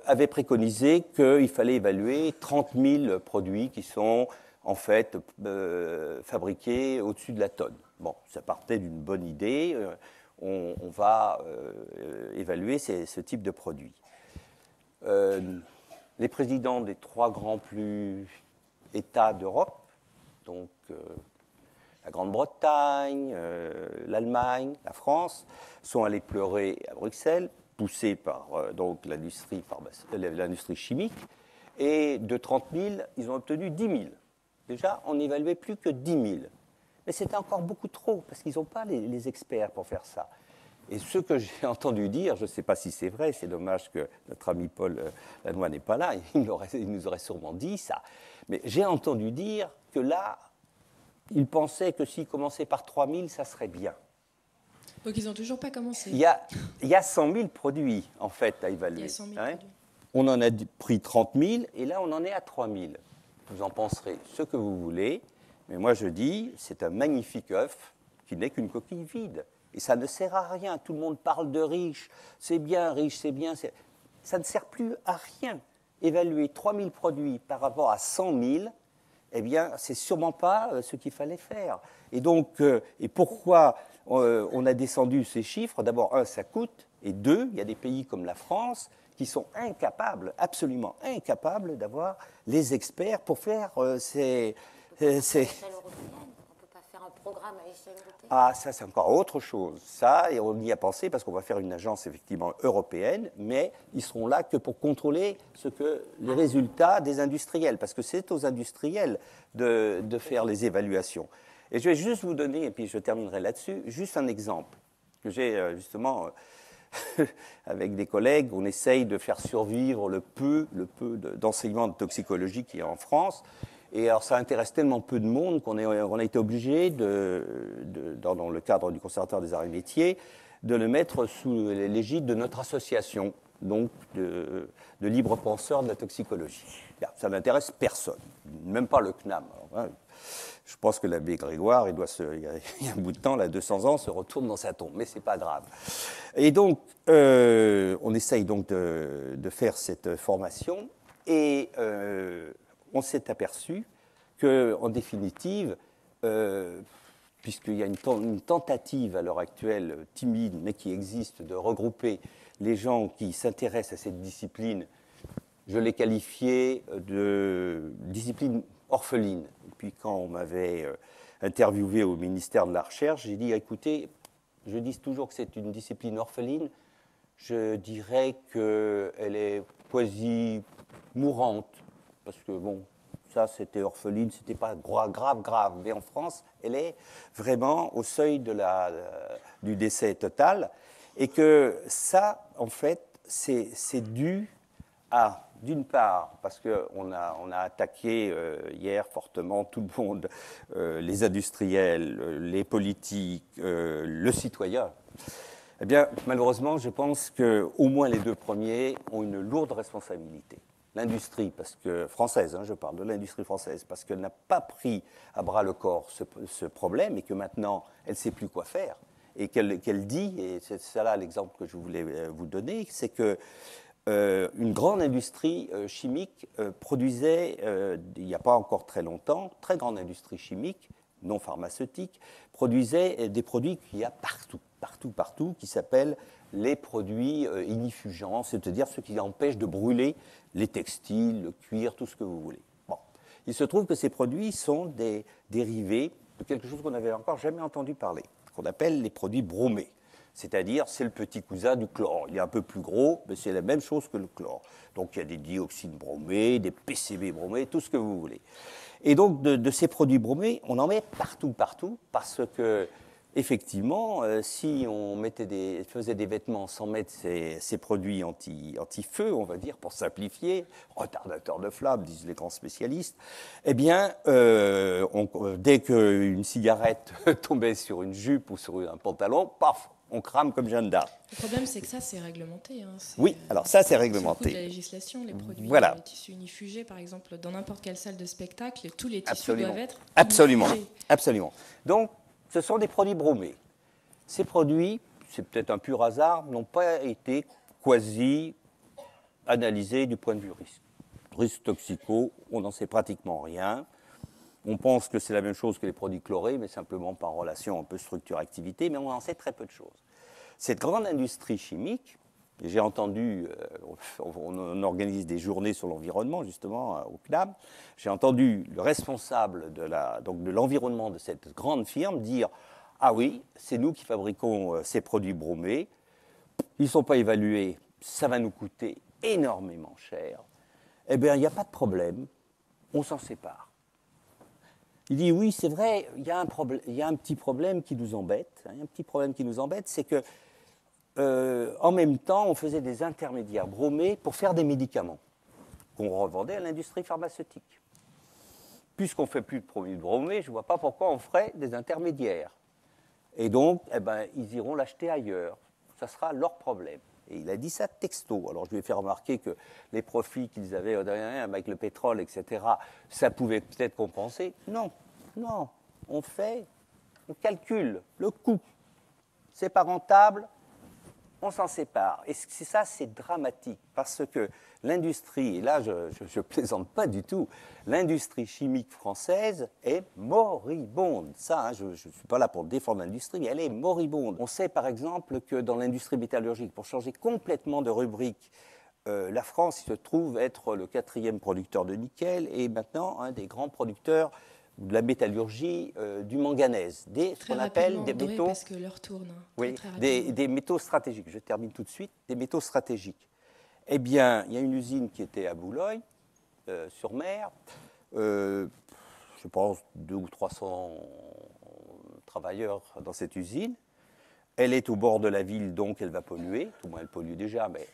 avait préconisé qu'il fallait évaluer 30 000 produits qui sont en fait, fabriqués au-dessus de la tonne. Bon, ça partait d'une bonne idée. On va évaluer ce type de produit. Les présidents des 3 grands plus États d'Europe, donc la Grande-Bretagne, l'Allemagne, la France, sont allés pleurer à Bruxelles, poussés par donc l'industrie chimique, et de 30 000, ils ont obtenu 10 000. Déjà, on n'évaluait plus que 10 000. Mais c'était encore beaucoup trop, parce qu'ils n'ont pas les experts pour faire ça. Et ce que j'ai entendu dire, je ne sais pas si c'est vrai, c'est dommage que notre ami Paul Lannoy n'est pas là, il nous aurait sûrement dit ça. Mais j'ai entendu dire que là, il pensait que s'il commençait par 3 000, ça serait bien. Donc ils n'ont toujours pas commencé. Il y a 100 000 produits, en fait, à évaluer. Il y a 100 000 produits. On en a pris 30 000, et là, on en est à 3 000. Vous en penserez ce que vous voulez, mais moi, je dis, c'est un magnifique œuf qui n'est qu'une coquille vide. Et ça ne sert à rien. Tout le monde parle de riche. C'est bien, riche, c'est bien. Ça ne sert plus à rien. Évaluer 3 000 produits par rapport à 100 000, eh bien, c'est sûrement pas ce qu'il fallait faire. Et donc, et pourquoi on a descendu ces chiffres? D'abord, 1, ça coûte. Et 2, il y a des pays comme la France qui sont incapables, absolument incapables, d'avoir les experts pour faire ces... Un programme à l'échelle européenne. Ah, ça, c'est encore autre chose. Ça, et on y a pensé parce qu'on va faire une agence effectivement européenne, mais ils seront là que pour contrôler les résultats des industriels, parce que c'est aux industriels de faire les évaluations. Et je vais juste vous donner, et puis je terminerai là-dessus, juste un exemple que j'ai justement avec des collègues. On essaye de faire survivre le peu d'enseignement de toxicologie qu'il y a en France. Et alors, ça intéresse tellement peu de monde qu'on a été obligé, dans le cadre du Conservatoire des arts et métiers, de le mettre sous l'égide de notre association, donc de libres penseurs de la toxicologie. Ça n'intéresse personne, même pas le CNAM. Alors, hein, je pense que l'abbé Grégoire, il y a un bout de temps, là, 200 ans, se retourne dans sa tombe, mais c'est pas grave. Et donc, on essaye donc de faire cette formation, et on s'est aperçu qu'en définitive, puisqu'il y a une tentative à l'heure actuelle, timide, mais qui existe, de regrouper les gens qui s'intéressent à cette discipline, je l'ai qualifiée de discipline orpheline. Et puis quand on m'avait interviewé au ministère de la Recherche, j'ai dit, écoutez, je dis toujours que c'est une discipline orpheline, je dirais qu'elle est quasi mourante, parce que bon, ça c'était orpheline, c'était pas grave, mais en France, elle est vraiment au seuil du décès total, et que ça, en fait, c'est dû à, d'une part, parce qu'on a attaqué hier fortement tout le monde, les industriels, les politiques, le citoyen. Eh bien, malheureusement, je pense qu'au moins les 2 premiers ont une lourde responsabilité. L'industrie, parce que française, je parle de l'industrie française, parce qu'elle n'a pas pris à bras le corps ce problème et que maintenant, elle ne sait plus quoi faire. Et qu'elle dit, et c'est ça là l'exemple que je voulais vous donner, c'est que une grande industrie chimique produisait, il n'y a pas encore très longtemps, très grande industrie chimique, non pharmaceutique, produisait des produits qu'il y a partout, qui s'appellent les produits ignifugents, c'est-à-dire ceux qui empêchent de brûler les textiles, le cuir, tout ce que vous voulez. Bon. Il se trouve que ces produits sont des dérivés de quelque chose qu'on n'avait encore jamais entendu parler, qu'on appelle les produits bromés. C'est-à-dire, c'est le petit cousin du chlore. Il est un peu plus gros, mais c'est la même chose que le chlore. Donc, il y a des dioxines bromés, des PCB bromés, tout ce que vous voulez. Et donc, de ces produits bromés, on en met partout, parce que, effectivement, si on faisait des vêtements sans mettre ces produits anti-feu, on va dire, pour simplifier, retardateurs de flamme, disent les grands spécialistes, eh bien, dès qu'une cigarette tombait sur une jupe ou sur un pantalon, paf, on crame comme Jeanne d'Arc. Le problème, c'est que ça, c'est réglementé. Oui, alors ça, c'est réglementé. C'est le coût de la législation, les produits, les tissus unifugés, par exemple, dans n'importe quelle salle de spectacle, tous les tissus doivent être unifugés. Absolument. Donc, ce sont des produits bromés. Ces produits, c'est peut-être un pur hasard, n'ont pas été quasi analysés du point de vue risque. Risque toxico, on n'en sait pratiquement rien. On pense que c'est la même chose que les produits chlorés, mais simplement par relation un peu structure-activité, mais on en sait très peu de choses. Cette grande industrie chimique, j'ai entendu, on organise des journées sur l'environnement justement au CNAM, j'ai entendu le responsable de l'environnement de cette grande firme dire « Ah oui, c'est nous qui fabriquons ces produits bromés, ils ne sont pas évalués, ça va nous coûter énormément cher. Eh bien, il n'y a pas de problème, on s'en sépare. » Il dit oui, c'est vrai, il y a un petit problème qui nous embête. Un petit problème qui nous embête, c'est que en même temps, on faisait des intermédiaires bromés pour faire des médicaments qu'on revendait à l'industrie pharmaceutique. Puisqu'on ne fait plus de produits bromés, je ne vois pas pourquoi on ferait des intermédiaires. Et donc, eh ben, ils iront l'acheter ailleurs. Ça sera leur problème. Et il a dit ça texto. Alors je lui ai fait remarquer que les profits qu'ils avaient avec le pétrole, etc., ça pouvait peut-être compenser. Non, non, on calcule le coût. C'est pas rentable, on s'en sépare. Et ça, c'est dramatique parce que l'industrie, et là je plaisante pas du tout, l'industrie chimique française est moribonde. Ça, je ne suis pas là pour défendre l'industrie, mais elle est moribonde. On sait par exemple que dans l'industrie métallurgique, pour changer complètement de rubrique, la France se trouve être le 4e producteur de nickel et maintenant un des grands producteurs de la métallurgie du manganèse, ce qu'on appelle des métaux, parce que l'heure tourne. Oui, des métaux stratégiques. Je termine tout de suite. Des métaux stratégiques. Eh bien, il y a une usine qui était à Boulogne, sur mer. Je pense 200 ou 300 travailleurs dans cette usine. Elle est au bord de la ville, donc elle va polluer. Tout le moins, elle pollue déjà, mais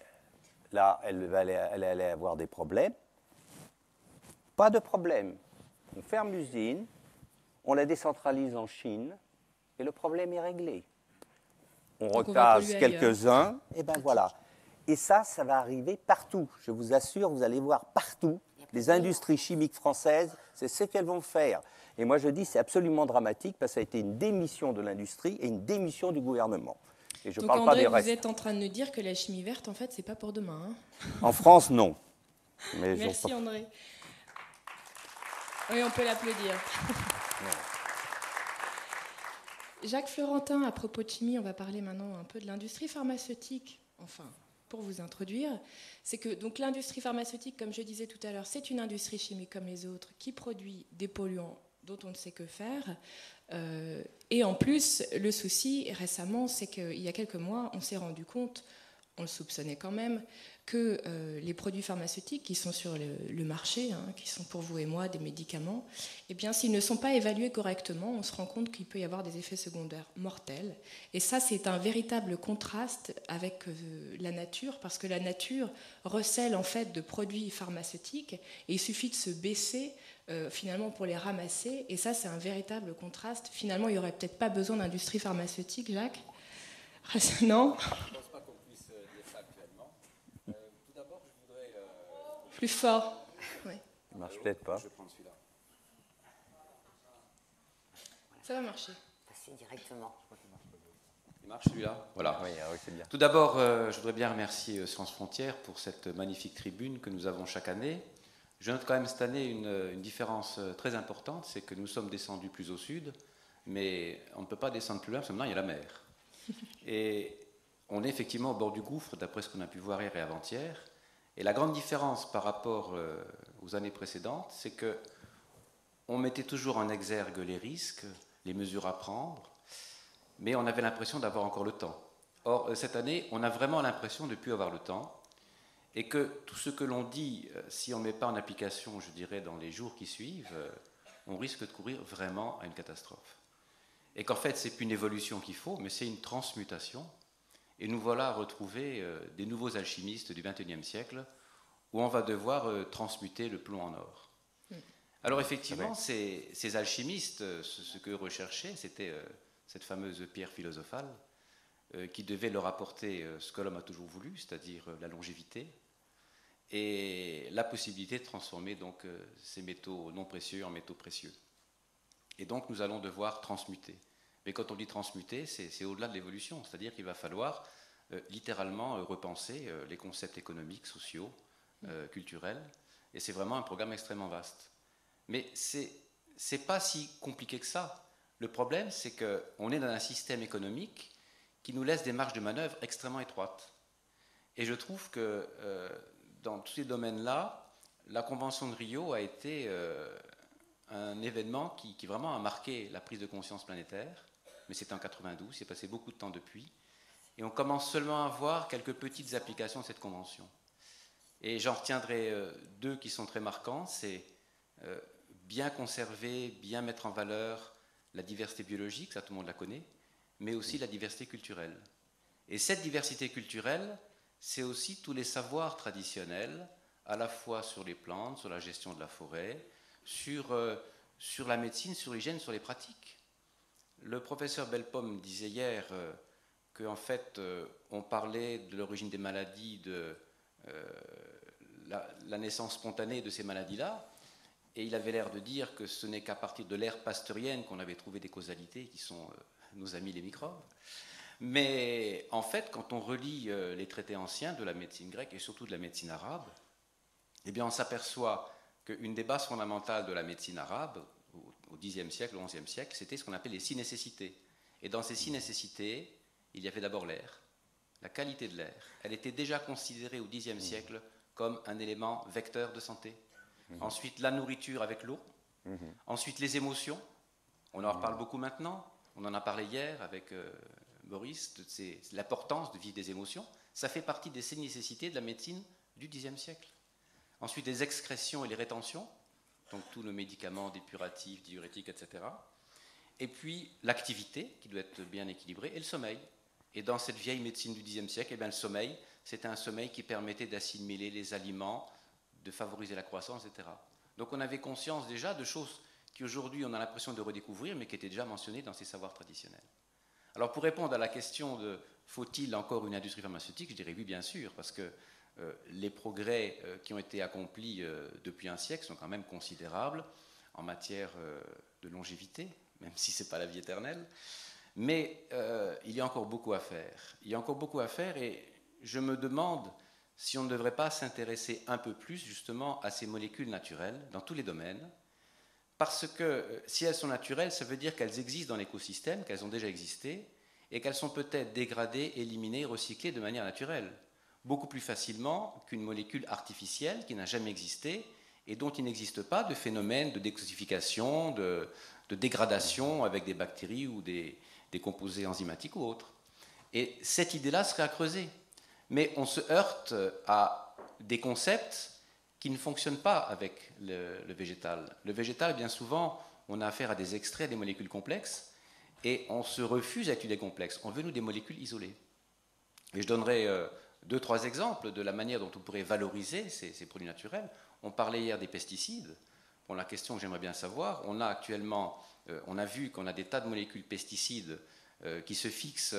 là, elle allait avoir des problèmes. Pas de problème. On ferme l'usine, on la décentralise en Chine, et le problème est réglé. On recase quelques-uns, et ben voilà. Et ça va arriver partout. Je vous assure, vous allez voir partout. Les industries chimiques françaises, c'est ce qu'elles vont faire. Et moi, je dis, c'est absolument dramatique, parce que ça a été une démission de l'industrie et une démission du gouvernement. Et je ne parle pas des restes. Vous êtes en train de nous dire que la chimie verte, en fait, c'est pas pour demain. Hein. En France, non. Mais merci, André. Oui, on peut l'applaudir. Jacques Florentin, à propos de chimie, on va parler maintenant un peu de l'industrie pharmaceutique. Enfin, pour vous introduire, c'est que donc l'industrie pharmaceutique, comme je disais tout à l'heure, c'est une industrie chimique comme les autres qui produit des polluants dont on ne sait que faire. Et en plus, le souci récemment, c'est qu'il y a quelques mois, on s'est rendu compte, on le soupçonnait quand même, que les produits pharmaceutiques qui sont sur le marché, hein, qui sont pour vous et moi des médicaments, eh bien, s'ils ne sont pas évalués correctement, on se rend compte qu'il peut y avoir des effets secondaires mortels. Et ça, c'est un véritable contraste avec la nature, parce que la nature recèle en fait de produits pharmaceutiques, et il suffit de se baisser finalement pour les ramasser. Et ça, c'est un véritable contraste. Finalement, il n'y aurait peut-être pas besoin d'industrie pharmaceutique, Jacques ? Non ? Plus fort. Oui. Ça ne marche peut-être pas. Je prends celui-là. Ça va marcher. Passer directement. Il marche celui-là ? Voilà. Oui, c'est bien. Tout d'abord, je voudrais bien remercier Sciences Frontières pour cette magnifique tribune que nous avons chaque année. Je note quand même cette année une différence très importante, c'est que nous sommes descendus plus au sud, mais on ne peut pas descendre plus loin parce que maintenant il y a la mer. Et on est effectivement au bord du gouffre, d'après ce qu'on a pu voir hier et avant-hier. Et la grande différence par rapport aux années précédentes, c'est qu'on mettait toujours en exergue les risques, les mesures à prendre, mais on avait l'impression d'avoir encore le temps. Or, cette année, on a vraiment l'impression de ne plus avoir le temps, et que tout ce que l'on dit, si on ne met pas en application, je dirais, dans les jours qui suivent, on risque de courir vraiment à une catastrophe. Et qu'en fait, ce n'est plus une évolution qu'il faut, mais c'est une transmutation. Et nous voilà à retrouver des nouveaux alchimistes du XXIe siècle où on va devoir transmuter le plomb en or. Alors effectivement, ces alchimistes, ce qu'eux recherchaient, c'était cette fameuse pierre philosophale qui devait leur apporter ce que l'homme a toujours voulu, c'est-à-dire la longévité et la possibilité de transformer donc, ces métaux non précieux en métaux précieux. Et donc nous allons devoir transmuter. Mais quand on dit transmuter, c'est au-delà de l'évolution, c'est-à-dire qu'il va falloir littéralement repenser les concepts économiques, sociaux, culturels, et c'est vraiment un programme extrêmement vaste. Mais c'est c'est pas si compliqué que ça. Le problème, c'est qu'on est dans un système économique qui nous laisse des marges de manœuvre extrêmement étroites. Et je trouve que dans tous ces domaines-là, la Convention de Rio a été un événement qui vraiment a marqué la prise de conscience planétaire. Mais c'était en 92, il s'est passé beaucoup de temps depuis. Et on commence seulement à voir quelques petites applications de cette convention. Et j'en retiendrai deux qui sont très marquants. C'est bien conserver, bien mettre en valeur la diversité biologique, ça tout le monde la connaît, mais aussi la diversité culturelle. Et cette diversité culturelle, c'est aussi tous les savoirs traditionnels, à la fois sur les plantes, sur la gestion de la forêt, sur la médecine, sur l'hygiène, sur les pratiques. Le professeur Bellepomme disait hier qu'en fait, on parlait de l'origine des maladies, de la naissance spontanée de ces maladies-là, et il avait l'air de dire que ce n'est qu'à partir de l'ère pasteurienne qu'on avait trouvé des causalités qui sont nos amis les microbes. Mais en fait, quand on relit les traités anciens de la médecine grecque et surtout de la médecine arabe, eh bien, on s'aperçoit qu'une des bases fondamentales de la médecine arabe, au Xe siècle, au XIe siècle, c'était ce qu'on appelle les 6 nécessités. Et dans ces 6 nécessités, il y avait d'abord l'air, la qualité de l'air. Elle était déjà considérée au Xe siècle comme un élément vecteur de santé. Ensuite, la nourriture avec l'eau. Ensuite, les émotions. On en reparle beaucoup maintenant. On en a parlé hier avec Boris, de l'importance de vivre des émotions. Ça fait partie des 6 nécessités de la médecine du Xe siècle. Ensuite, les excrétions et les rétentions. Donc, tous nos médicaments, dépuratifs, diurétiques, etc. Et puis, l'activité, qui doit être bien équilibrée, et le sommeil. Et dans cette vieille médecine du Xe siècle, eh bien, le sommeil, c'était un sommeil qui permettait d'assimiler les aliments, de favoriser la croissance, etc. Donc on avait conscience déjà de choses qui aujourd'hui on a l'impression de redécouvrir, mais qui étaient déjà mentionnées dans ces savoirs traditionnels. Alors pour répondre à la question de faut-il encore une industrie pharmaceutique, je dirais oui bien sûr, parce que les progrès qui ont été accomplis depuis un siècle sont quand même considérables en matière de longévité, même si ce n'est pas la vie éternelle. Mais il y a encore beaucoup à faire. Il y a encore beaucoup à faire et je me demande si on ne devrait pas s'intéresser un peu plus justement à ces molécules naturelles dans tous les domaines, parce que si elles sont naturelles, ça veut dire qu'elles existent dans l'écosystème, qu'elles ont déjà existé, et qu'elles sont peut-être dégradées, éliminées, recyclées de manière naturelle, beaucoup plus facilement qu'une molécule artificielle qui n'a jamais existé et dont il n'existe pas de phénomène de détoxification, de dégradation avec des bactéries ou des composés enzymatiques ou autres. Et cette idée-là serait à creuser. Mais on se heurte à des concepts qui ne fonctionnent pas avec le végétal. Le végétal, bien souvent, on a affaire à des extraits, des molécules complexes, et on se refuse à étudier des complexes. On veut, nous, des molécules isolées. Et je donnerai 2-3 exemples de la manière dont on pourrait valoriser ces produits naturels. On parlait hier des pesticides. Bon, la question que j'aimerais bien savoir, on a actuellement, on a vu qu'on a des tas de molécules pesticides qui se fixent,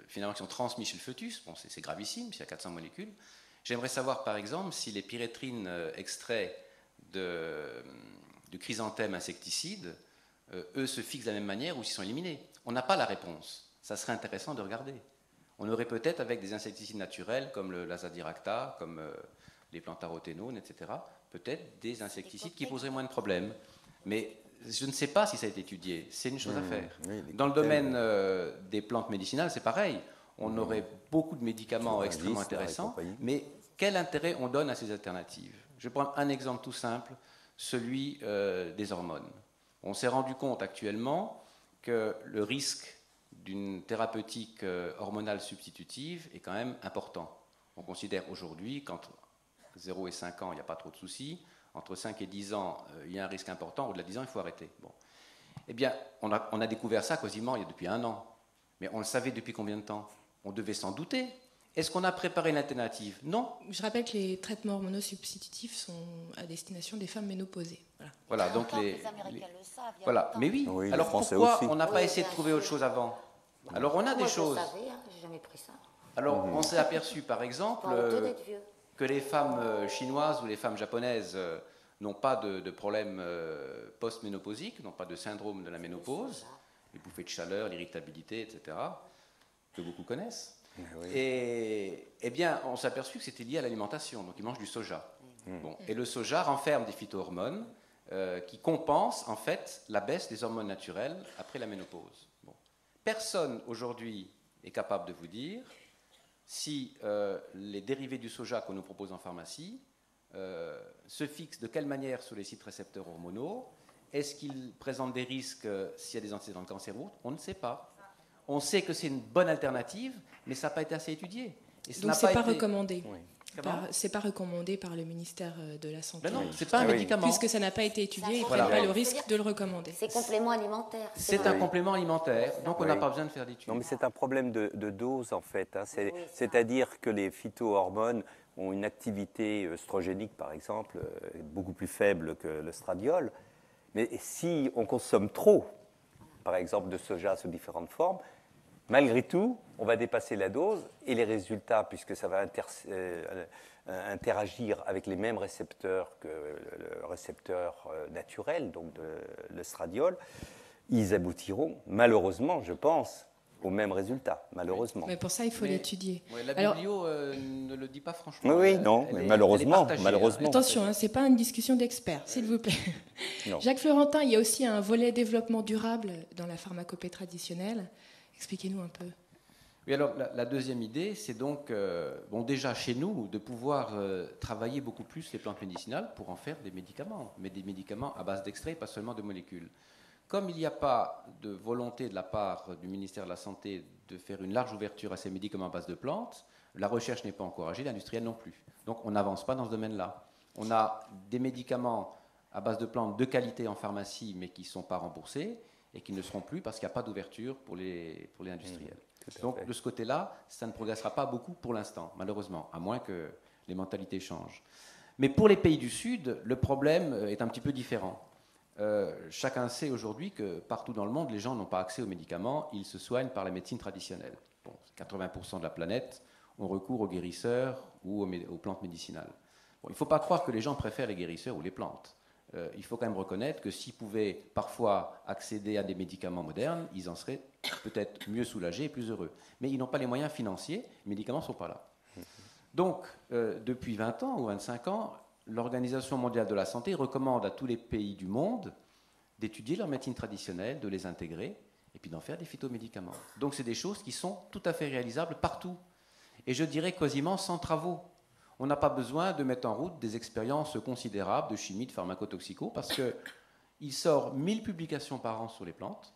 finalement, qui sont transmis chez le fœtus. Bon, c'est gravissime, s'il y a 400 molécules. J'aimerais savoir, par exemple, si les pyréthrines extraits de chrysanthèmes insecticides, eux, se fixent de la même manière ou s'ils sont éliminés. On n'a pas la réponse. Ça serait intéressant de regarder. On aurait peut-être, avec des insecticides naturels, comme l'azadirachta, comme les plantaroténones, etc., peut-être des insecticides qui poseraient moins de problèmes. Mais je ne sais pas si ça a été étudié. C'est une chose à faire. Oui, dans le domaine des plantes médicinales, c'est pareil. On aurait beaucoup de médicaments extrêmement intéressants, mais quel intérêt on donne à ces alternatives? Je prends un exemple tout simple, celui des hormones. On s'est rendu compte actuellement que le risque d'une thérapeutique hormonale substitutive est quand même important. On considère aujourd'hui qu'entre 0 et 5 ans, il n'y a pas trop de soucis. Entre 5 et 10 ans, il y a un risque important. Au-delà de 10 ans, il faut arrêter. Bon. Eh bien, on a découvert ça quasiment depuis 1 an. Mais on le savait depuis combien de temps? On devait s'en douter. Est-ce qu'on a préparé une alternative? Non. Je rappelle que les traitements hormonaux substitutifs sont à destination des femmes ménopausées. Voilà, donc les Américains le savent. Voilà, mais oui. Oui, alors pourquoi on n'a pas essayé de trouver autre chose avant? Alors on a des choses. Je savais, j'ai jamais pris ça. Alors on s'est aperçu par exemple que les femmes chinoises ou les femmes japonaises n'ont pas de problème post-ménopausique, n'ont pas de syndrome de la ménopause, les bouffées de chaleur, l'irritabilité, etc., que beaucoup connaissent. Oui. Et eh bien, on s'est aperçu que c'était lié à l'alimentation, donc ils mangent du soja. Bon. Et le soja renferme des phytohormones, qui compense en fait la baisse des hormones naturelles après la ménopause. Bon. Personne aujourd'hui est capable de vous dire si les dérivés du soja qu'on nous propose en pharmacie se fixent de quelle manière sur les sites récepteurs hormonaux. Est-ce qu'ils présentent des risques s'il y a des antécédents de cancer ou autre? On ne sait pas. On sait que c'est une bonne alternative, mais ça n'a pas été assez étudié. Et donc ce n'est pas recommandé. Oui. C'est pas recommandé par le ministère de la Santé. Ben non, c'est pas un médicament. Puisque ça n'a pas été étudié, ils ne prennent pas le risque de le recommander. C'est complément alimentaire. C'est un complément alimentaire, donc on n'a pas besoin de faire d'études. Non, mais c'est un problème de dose en fait. Hein. C'est-à-dire que les phytohormones ont une activité œstrogénique, par exemple, beaucoup plus faible que l'estradiol. Mais si on consomme trop, par exemple, de soja sous différentes formes, malgré tout, on va dépasser la dose et les résultats, puisque ça va interagir avec les mêmes récepteurs que le récepteur naturel, donc de l'estradiol, ils aboutiront, malheureusement, je pense, au même résultat, malheureusement. Mais pour ça, il faut l'étudier. Ouais, la biblio ne le dit pas franchement. Oui, non, mais malheureusement. Attention, ce n'est pas une discussion d'experts, s'il vous plaît. Non. Jacques Florentin, il y a aussi un volet développement durable dans la pharmacopée traditionnelle. Expliquez-nous un peu. Oui, alors la deuxième idée, c'est donc, déjà chez nous, de pouvoir travailler beaucoup plus les plantes médicinales pour en faire des médicaments, mais des médicaments à base d'extraits, pas seulement de molécules. Comme il n'y a pas de volonté de la part du ministère de la Santé de faire une large ouverture à ces médicaments à base de plantes, la recherche n'est pas encouragée, l'industriel non plus. Donc on n'avance pas dans ce domaine-là. On a des médicaments à base de plantes de qualité en pharmacie, mais qui ne sont pas remboursés et qui ne seront plus parce qu'il n'y a pas d'ouverture pour les industriels. Donc de ce côté-là, ça ne progressera pas beaucoup pour l'instant, malheureusement, à moins que les mentalités changent. Mais pour les pays du Sud, le problème est un petit peu différent. Chacun sait aujourd'hui que partout dans le monde, les gens n'ont pas accès aux médicaments, ils se soignent par la médecine traditionnelle. Bon, 80% de la planète ont recours aux guérisseurs ou aux plantes médicinales. Bon, il ne faut pas croire que les gens préfèrent les guérisseurs ou les plantes. Il faut quand même reconnaître que s'ils pouvaient parfois accéder à des médicaments modernes, ils en seraient peut-être mieux soulagés et plus heureux. Mais ils n'ont pas les moyens financiers, les médicaments ne sont pas là. Donc, depuis 20 ans ou 25 ans, l'Organisation mondiale de la santé recommande à tous les pays du monde d'étudier leur médecine traditionnelle, de les intégrer et puis d'en faire des phytomédicaments. Donc, c'est des choses qui sont tout à fait réalisables partout. Et je dirais quasiment sans travaux. On n'a pas besoin de mettre en route des expériences considérables de chimie, de pharmacotoxico, parce qu'il sort 1000 publications par an sur les plantes,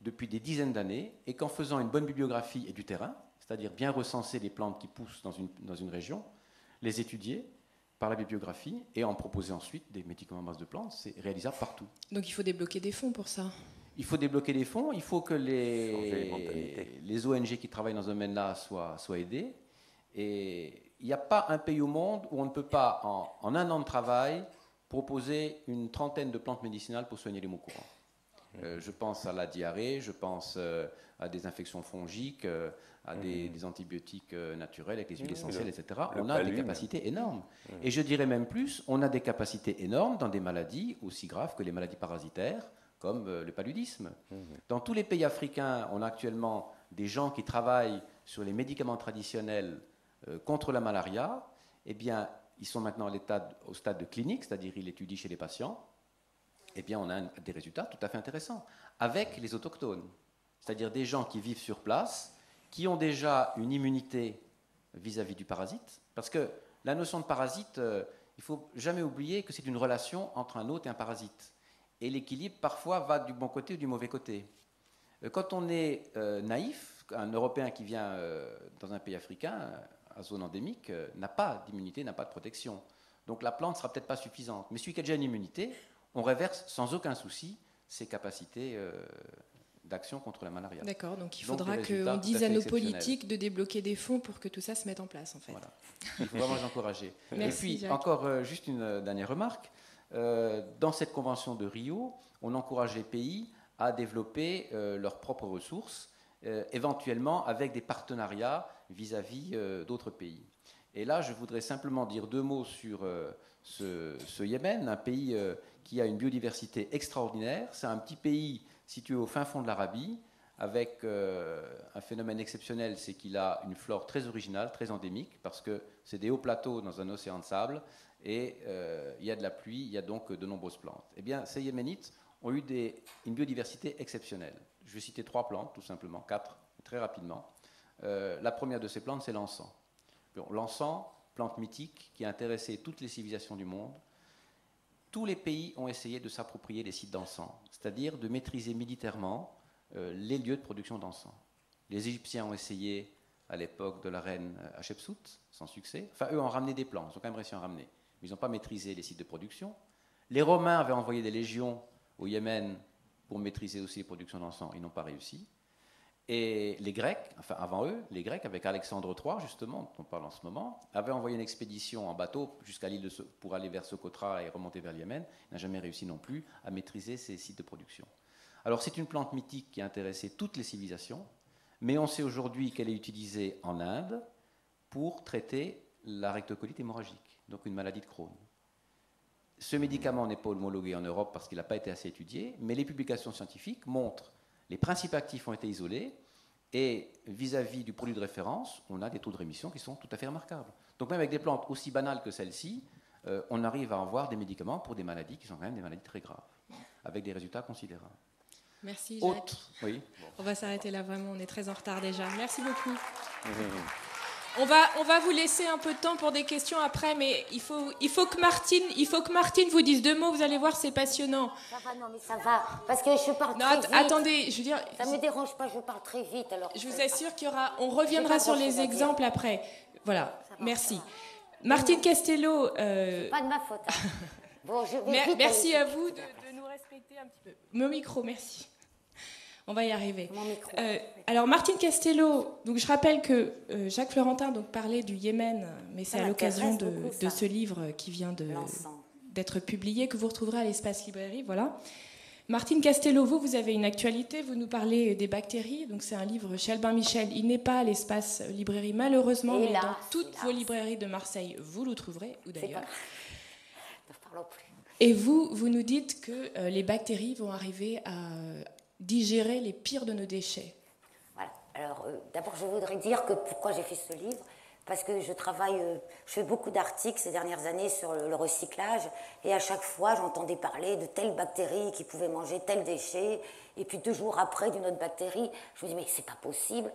depuis des dizaines d'années, et qu'en faisant une bonne bibliographie et du terrain, c'est-à-dire bien recenser les plantes qui poussent dans une région, les étudier par la bibliographie, et en proposer ensuite des médicaments à base de plantes, c'est réalisable partout. Donc il faut débloquer des fonds pour ça. Il faut débloquer des fonds, il faut que les ONG qui travaillent dans ce domaine-là soient aidées, et il n'y a pas un pays au monde où on ne peut pas, en un an de travail, proposer une trentaine de plantes médicinales pour soigner les maux courants. Je pense à la diarrhée, je pense à des infections fongiques, à des antibiotiques naturels avec les huiles essentielles, etc. On a des capacités énormes. Et je dirais même plus, on a des capacités énormes dans des maladies aussi graves que les maladies parasitaires, comme le paludisme. Dans tous les pays africains, on a actuellement des gens qui travaillent sur les médicaments traditionnels contre la malaria. Eh bien, ils sont maintenant au stade de clinique, c'est-à-dire ils l'étudient chez les patients. Eh bien, on a des résultats tout à fait intéressants avec les autochtones, c'est-à-dire des gens qui vivent sur place, qui ont déjà une immunité vis-à-vis du parasite, parce que la notion de parasite, il ne faut jamais oublier que c'est une relation entre un hôte et un parasite, et l'équilibre parfois va du bon côté ou du mauvais côté. Quand on est naïf, un Européen qui vient dans un pays africain, à zone endémique, n'a pas d'immunité, n'a pas de protection. Donc la plante ne sera peut-être pas suffisante, mais celui qui a déjà une immunité, on reverse sans aucun souci ses capacités d'action contre la malaria. D'accord, donc il faudra qu'on dise à nos politiques de débloquer des fonds pour que tout ça se mette en place, en fait. Voilà. Il faut vraiment les encourager. Merci, et puis, Jacques. encore juste une dernière remarque. Dans cette convention de Rio, on encourage les pays à développer leurs propres ressources, éventuellement avec des partenariats vis-à-vis d'autres pays. Et là, je voudrais simplement dire 2 mots sur ce Yémen, un pays qui a une biodiversité extraordinaire. C'est un petit pays situé au fin fond de l'Arabie, avec un phénomène exceptionnel, c'est qu'il a une flore très originale, très endémique, parce que c'est des hauts plateaux dans un océan de sable, et il y a de la pluie, il y a donc de nombreuses plantes. Eh bien, ces Yéménites ont eu une biodiversité exceptionnelle. Je vais citer 3 plantes, tout simplement, 4, très rapidement. La première de ces plantes, c'est l'encens. Bon, l'encens, plante mythique qui a intéressé toutes les civilisations du monde. Tous les pays ont essayé de s'approprier les sites d'encens, c'est-à-dire de maîtriser militairement les lieux de production d'encens. Les Égyptiens ont essayé à l'époque de la reine Hatshepsut, sans succès. Enfin, eux ont ramené des plants, ils ont quand même réussi à en ramener, mais ils n'ont pas maîtrisé les sites de production. Les Romains avaient envoyé des légions au Yémen pour maîtriser aussi les productions d'encens, ils n'ont pas réussi. Et les Grecs, enfin avant eux, les Grecs, avec Alexandre III, justement, dont on parle en ce moment, avaient envoyé une expédition en bateau jusqu'à l'île pour aller vers Socotra et remonter vers le Yémen. Ils n'ont jamais réussi non plus à maîtriser ces sites de production. Alors c'est une plante mythique qui a intéressé toutes les civilisations, mais on sait aujourd'hui qu'elle est utilisée en Inde pour traiter la rectocolite hémorragique, donc une maladie de Crohn. Ce médicament n'est pas homologué en Europe parce qu'il n'a pas été assez étudié, mais les publications scientifiques montrent les principes actifs ont été isolés et vis-à-vis du produit de référence, on a des taux de rémission qui sont tout à fait remarquables. Donc même avec des plantes aussi banales que celle-ci, on arrive à avoir des médicaments pour des maladies qui sont quand même des maladies très graves, avec des résultats considérables. Merci Jacques. Oui. On va s'arrêter là, vraiment, on est très en retard déjà. Merci beaucoup. On va vous laisser un peu de temps pour des questions après, mais il faut que Martine vous dise 2 mots, vous allez voir, c'est passionnant. Ça va, non mais ça va, parce que je parle très vite. Attendez, je veux dire... Ça ne me dérange pas, je parle très vite. Alors je vous assure on reviendra sur les exemples après. Voilà, merci. Martine Castello... Pas de ma faute. Hein. Bon, merci à vous de nous respecter un petit peu. Mon micro, merci. On va y arriver. Alors Martine Castello, donc je rappelle que Jacques Florentin parlait du Yémen, mais c'est à l'occasion de ce livre qui vient d'être publié, que vous retrouverez à l'Espace Librairie. Voilà. Martine Castello, vous avez une actualité, vous nous parlez des bactéries, donc c'est un livre chez Albin Michel. Il n'est pas à l'Espace Librairie malheureusement, mais dans toutes vos librairies de Marseille, vous le trouverez, ou d'ailleurs. Ne parlons plus. Et vous nous dites que les bactéries vont arriver à digérer les pires de nos déchets. Voilà. Alors, d'abord, je voudrais dire que pourquoi j'ai fait ce livre, parce que je fais beaucoup d'articles ces dernières années sur le recyclage, et à chaque fois, j'entendais parler de telle bactérie qui pouvait manger tel déchet, et puis 2 jours après, d'une autre bactérie, je me dis, mais c'est pas possible,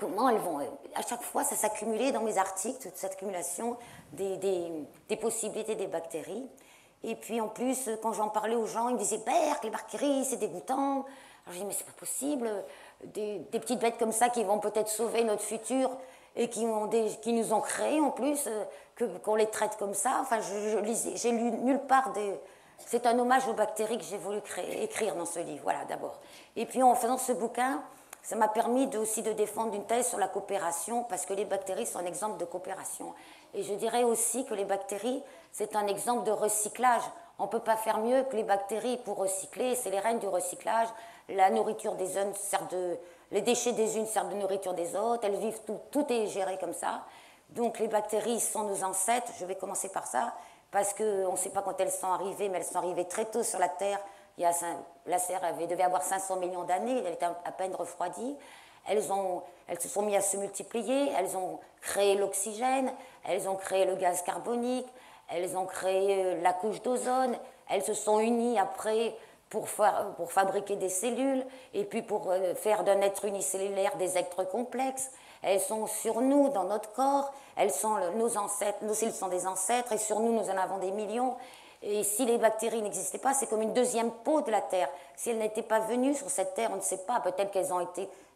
comment elles vont... À chaque fois, ça s'accumulait dans mes articles, toute cette accumulation des possibilités des bactéries. Et puis en plus, quand j'en parlais aux gens, ils me disaient, les bactéries, c'est dégoûtant. Alors je dis, mais c'est pas possible, des petites bêtes comme ça qui vont peut-être sauver notre futur et qui nous ont créés en plus, qu'on les traite comme ça. Enfin, j'ai lu nulle part c'est un hommage aux bactéries que j'ai voulu écrire dans ce livre, voilà, d'abord. Et puis en faisant ce bouquin, ça m'a permis aussi de défendre une thèse sur la coopération, parce que les bactéries sont un exemple de coopération. Et je dirais aussi que les bactéries, c'est un exemple de recyclage. On ne peut pas faire mieux que les bactéries pour recycler, c'est les reines du recyclage. La nourriture des unes les déchets des unes servent de nourriture des autres, elles vivent, tout est géré comme ça. Donc les bactéries sont nos ancêtres, je vais commencer par ça, parce qu'on ne sait pas quand elles sont arrivées, mais elles sont arrivées très tôt sur la Terre. La Terre devait avoir 500 millions d'années, elle était à peine refroidie. Elles se sont mises à se multiplier, elles ont créé l'oxygène, elles ont créé le gaz carbonique, elles ont créé la couche d'ozone, elles se sont unies après pour fabriquer des cellules, et puis pour faire d'un être unicellulaire des êtres complexes. Elles sont sur nous, dans notre corps, elles sont nos ancêtres, nos cellules sont des ancêtres, et sur nous, nous en avons des millions. Et si les bactéries n'existaient pas, c'est comme une deuxième peau de la Terre. Si elles n'étaient pas venues sur cette Terre, on ne sait pas, peut-être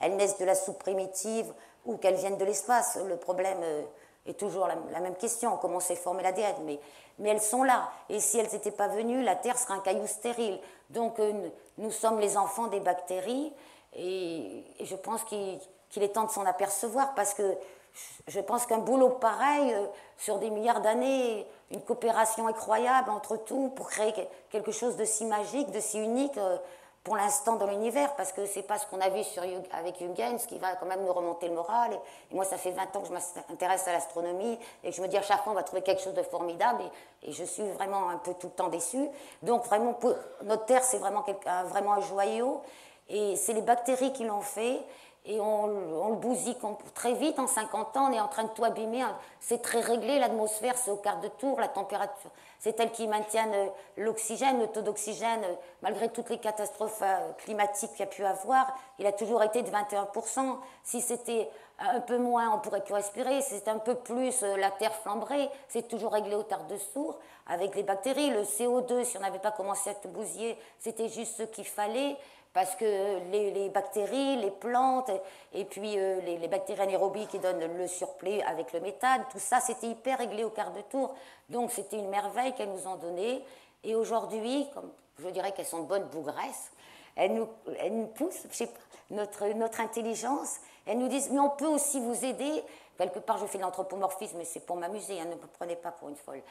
elles naissent de la soupe primitive ou qu'elles viennent de l'espace. Le problème est toujours la même question, comment s'est formé l'ADN, mais elles sont là. Et si elles n'étaient pas venues, la Terre serait un caillou stérile. Donc nous sommes les enfants des bactéries, et je pense qu'il est temps de s'en apercevoir, parce que je pense qu'un boulot pareil, sur des milliards d'années, une coopération incroyable entre tout pour créer quelque chose de si magique, de si unique pour l'instant dans l'univers, parce que c'est pas ce qu'on a vu avec Huygens qui va quand même nous remonter le moral. Et moi, ça fait 20 ans que je m'intéresse à l'astronomie et que je me dis à chaque fois on va trouver quelque chose de formidable, et je suis vraiment un peu tout le temps déçue. Donc vraiment, notre Terre, c'est vraiment un joyau. Et c'est les bactéries qui l'ont fait. Et on le bousille très vite, en 50 ans, on est en train de tout abîmer. C'est très réglé, l'atmosphère, c'est au quart de tour, la température, c'est elle qui maintient l'oxygène, le taux d'oxygène, malgré toutes les catastrophes climatiques qu'il y a pu avoir, il a toujours été de 21%. Si c'était un peu moins, on ne pourrait plus respirer. Si c'était un peu plus, la terre flamberait. C'est toujours réglé au quart de tour. Avec les bactéries, le CO2, si on n'avait pas commencé à tout bousiller, c'était juste ce qu'il fallait. Parce que les bactéries, les plantes, et puis les bactéries anaérobies qui donnent le surplus avec le méthane, tout ça, c'était hyper réglé au quart de tour. Donc, c'était une merveille qu'elles nous ont donnée. Et aujourd'hui, comme je dirais qu'elles sont de bonnes bougresses, elles nous poussent, je sais pas, notre intelligence. Elles nous disent, mais on peut aussi vous aider. Quelque part, je fais de l'anthropomorphisme, mais c'est pour m'amuser, hein, ne me prenez pas pour une folle.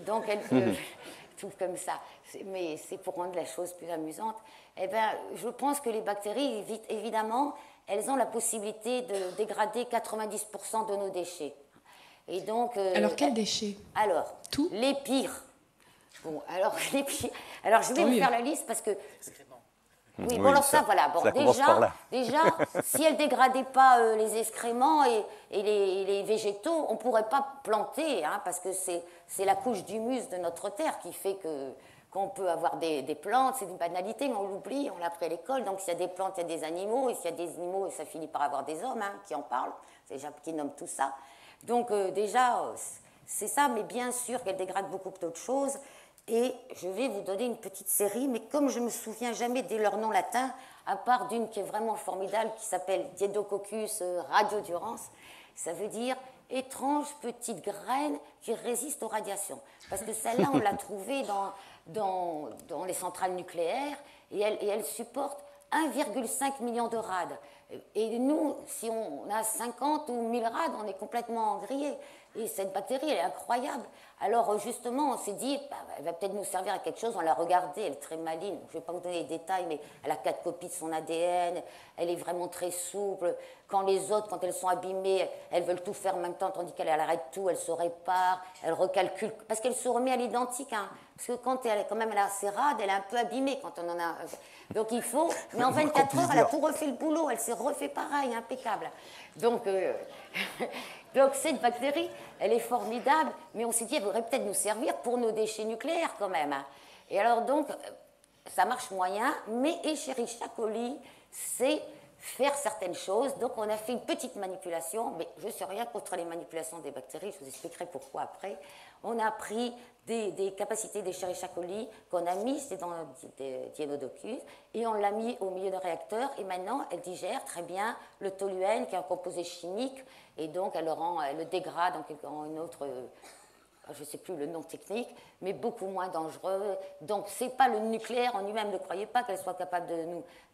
Donc, tout comme ça. Mais c'est pour rendre la chose plus amusante. Eh bien, je pense que les bactéries, évidemment, elles ont la possibilité de dégrader 90% de nos déchets. Et donc, alors, quels déchets? Alors, tout les pires. Bon, alors, les pires. Alors, je vais vous faire la liste parce que... Oui, bon, alors ça, voilà. Bon, déjà, si elles ne dégradaient pas les excréments et les végétaux, on ne pourrait pas planter, hein, parce que c'est la couche d'humus de notre terre qui fait qu'on peut avoir des plantes. C'est une banalité, mais on l'oublie, on l'a appris à l'école. Donc, s'il y a des plantes, il y a des animaux, et s'il y a des animaux, ça finit par avoir des hommes qui en parlent, c'est déjà qui nomment tout ça. Donc, déjà, c'est ça, mais bien sûr qu'elles dégradent beaucoup d'autres choses. Et je vais vous donner une petite série, mais comme je ne me souviens jamais de leur nom latin, à part d'une qui est vraiment formidable, qui s'appelle Diedococcus radiodurans, ça veut dire étrange petite graine qui résiste aux radiations. Parce que celle-là, on l'a trouvée dans les centrales nucléaires, et elle supporte 1,5 million de rades. Et nous, si on a 50 ou 1000 rades, on est complètement grillés. Et cette bactérie, elle est incroyable. Alors, justement, on s'est dit, elle va peut-être nous servir à quelque chose. On l'a regardée, elle est très maligne. Je ne vais pas vous donner les détails, mais elle a 4 copies de son ADN. Elle est vraiment très souple. Quand les autres, quand elles sont abîmées, elles veulent tout faire en même temps, tandis qu'elle arrête tout, elle se répare, elle recalcule. Parce qu'elle se remet à l'identique. Hein. Parce que quand elle a assez rade, elle est un peu abîmée quand on en a... Donc, il faut... Mais en 24 heures, elle a tout refait le boulot. Elle s'est refait pareil, impeccable. Donc... Donc cette bactérie, elle est formidable, mais on s'est dit, elle pourrait peut-être nous servir pour nos déchets nucléaires quand même. Hein. Et alors donc, ça marche moyen, mais Escherichia coli, c'est faire certaines choses. Donc on a fait une petite manipulation, mais je ne sais rien contre les manipulations des bactéries, je vous expliquerai pourquoi après. On a pris des capacités d'Escherichia coli qu'on a mis, c'est dans des Diedococcus, et on l'a mis au milieu d'un réacteur, et maintenant elle digère très bien le toluène, qui est un composé chimique, et donc elle le dégrade en une autre, je ne sais plus le nom technique, mais beaucoup moins dangereux. Donc ce n'est pas le nucléaire en lui-même, ne croyez pas qu'elle soit capable de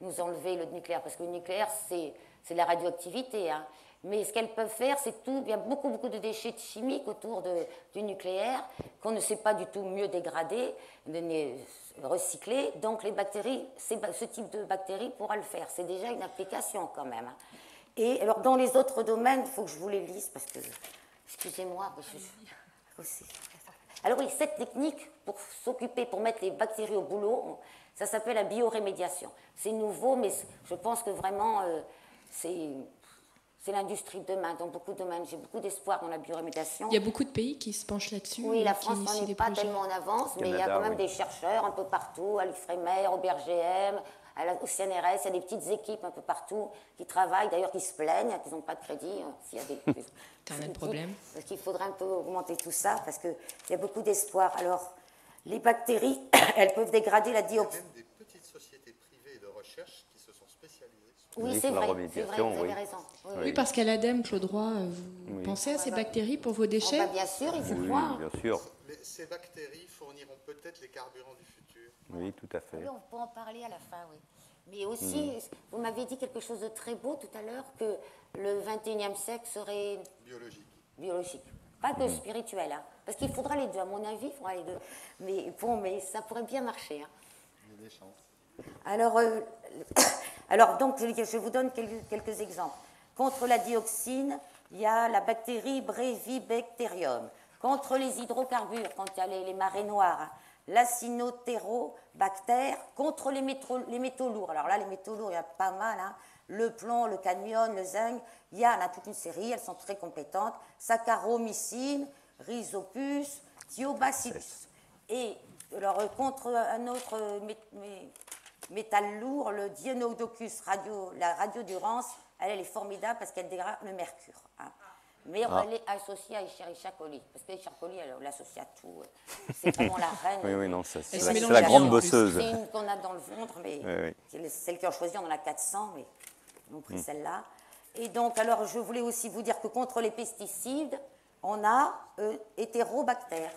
nous enlever le nucléaire, parce que le nucléaire c'est la radioactivité, hein. Mais ce qu'elles peuvent faire, c'est tout. Il y a beaucoup de déchets chimiques autour du nucléaire qu'on ne sait pas du tout mieux dégrader, recycler. Donc les bactéries, ce type de bactéries pourra le faire. C'est déjà une application quand même. Et alors dans les autres domaines, il faut que je vous les lise parce que, excusez-moi, alors oui, cette technique pour mettre les bactéries au boulot, ça s'appelle la biorémédiation. C'est nouveau, mais je pense que vraiment c'est l'industrie de demain, dans beaucoup de domaines. J'ai beaucoup d'espoir dans la biorémédiation. Il y a beaucoup de pays qui se penchent là-dessus. Oui, la France n'en est pas tellement en avance, mais il y a quand même des chercheurs un peu partout, à l'IFREMER, au BRGM, au CNRS, il y a des petites équipes un peu partout qui travaillent, d'ailleurs qui se plaignent, qu'ils n'ont pas de crédit. S'il y a T'as un problème. Parce qu'il faudrait un peu augmenter tout ça, parce qu'il y a beaucoup d'espoir. Alors, les bactéries, elles peuvent dégrader la dioxine. Il y a même des petites sociétés privées de recherche qui se sont spécialisées. Oui, c'est vrai, vous avez raison. Oui, parce qu'à l'ADEME, Claude Roy, vous pensez à ces bactéries pour vos déchets? Bien sûr, il faut croire. Bien sûr. Mais ces bactéries fourniront peut-être les carburants du futur. Oui, tout à fait. Oui, on peut en parler à la fin, oui. Mais aussi, vous m'aviez dit quelque chose de très beau tout à l'heure, que le 21e siècle serait... Biologique. Pas que spirituel, hein. Parce qu'il faudra les deux, à mon avis, il faudra les deux. Mais bon, mais ça pourrait bien marcher. Hein. Il y a des chances. Alors, donc, je vous donne quelques exemples. Contre la dioxine, il y a la bactérie Brevibacterium. Contre les hydrocarbures, quand il y a les marées noires, l'acinotérobactère contre les métaux lourds. Alors là, les métaux lourds, il y a pas mal, hein. Le plomb, le cadmium, le zinc, il y en a toute une série, elles sont très compétentes. Saccharomycine, Rhizopus, Thiobacillus. Et alors, contre un autre métal lourd, le Dienodocus la radiodurance, elle est formidable parce qu'elle dégrade le mercure. Hein. Mais elle est associée à Escherichia coli, parce que Escherichia coli, elle l'associe à tout. C'est vraiment la reine. Oui, non, c'est la grande bosseuse. C'est une qu'on a dans le ventre, mais c'est celle qui a choisi, on en a 400, mais ils ont pris celle-là. Et donc, alors, je voulais aussi vous dire que contre les pesticides, on a hétérobactère.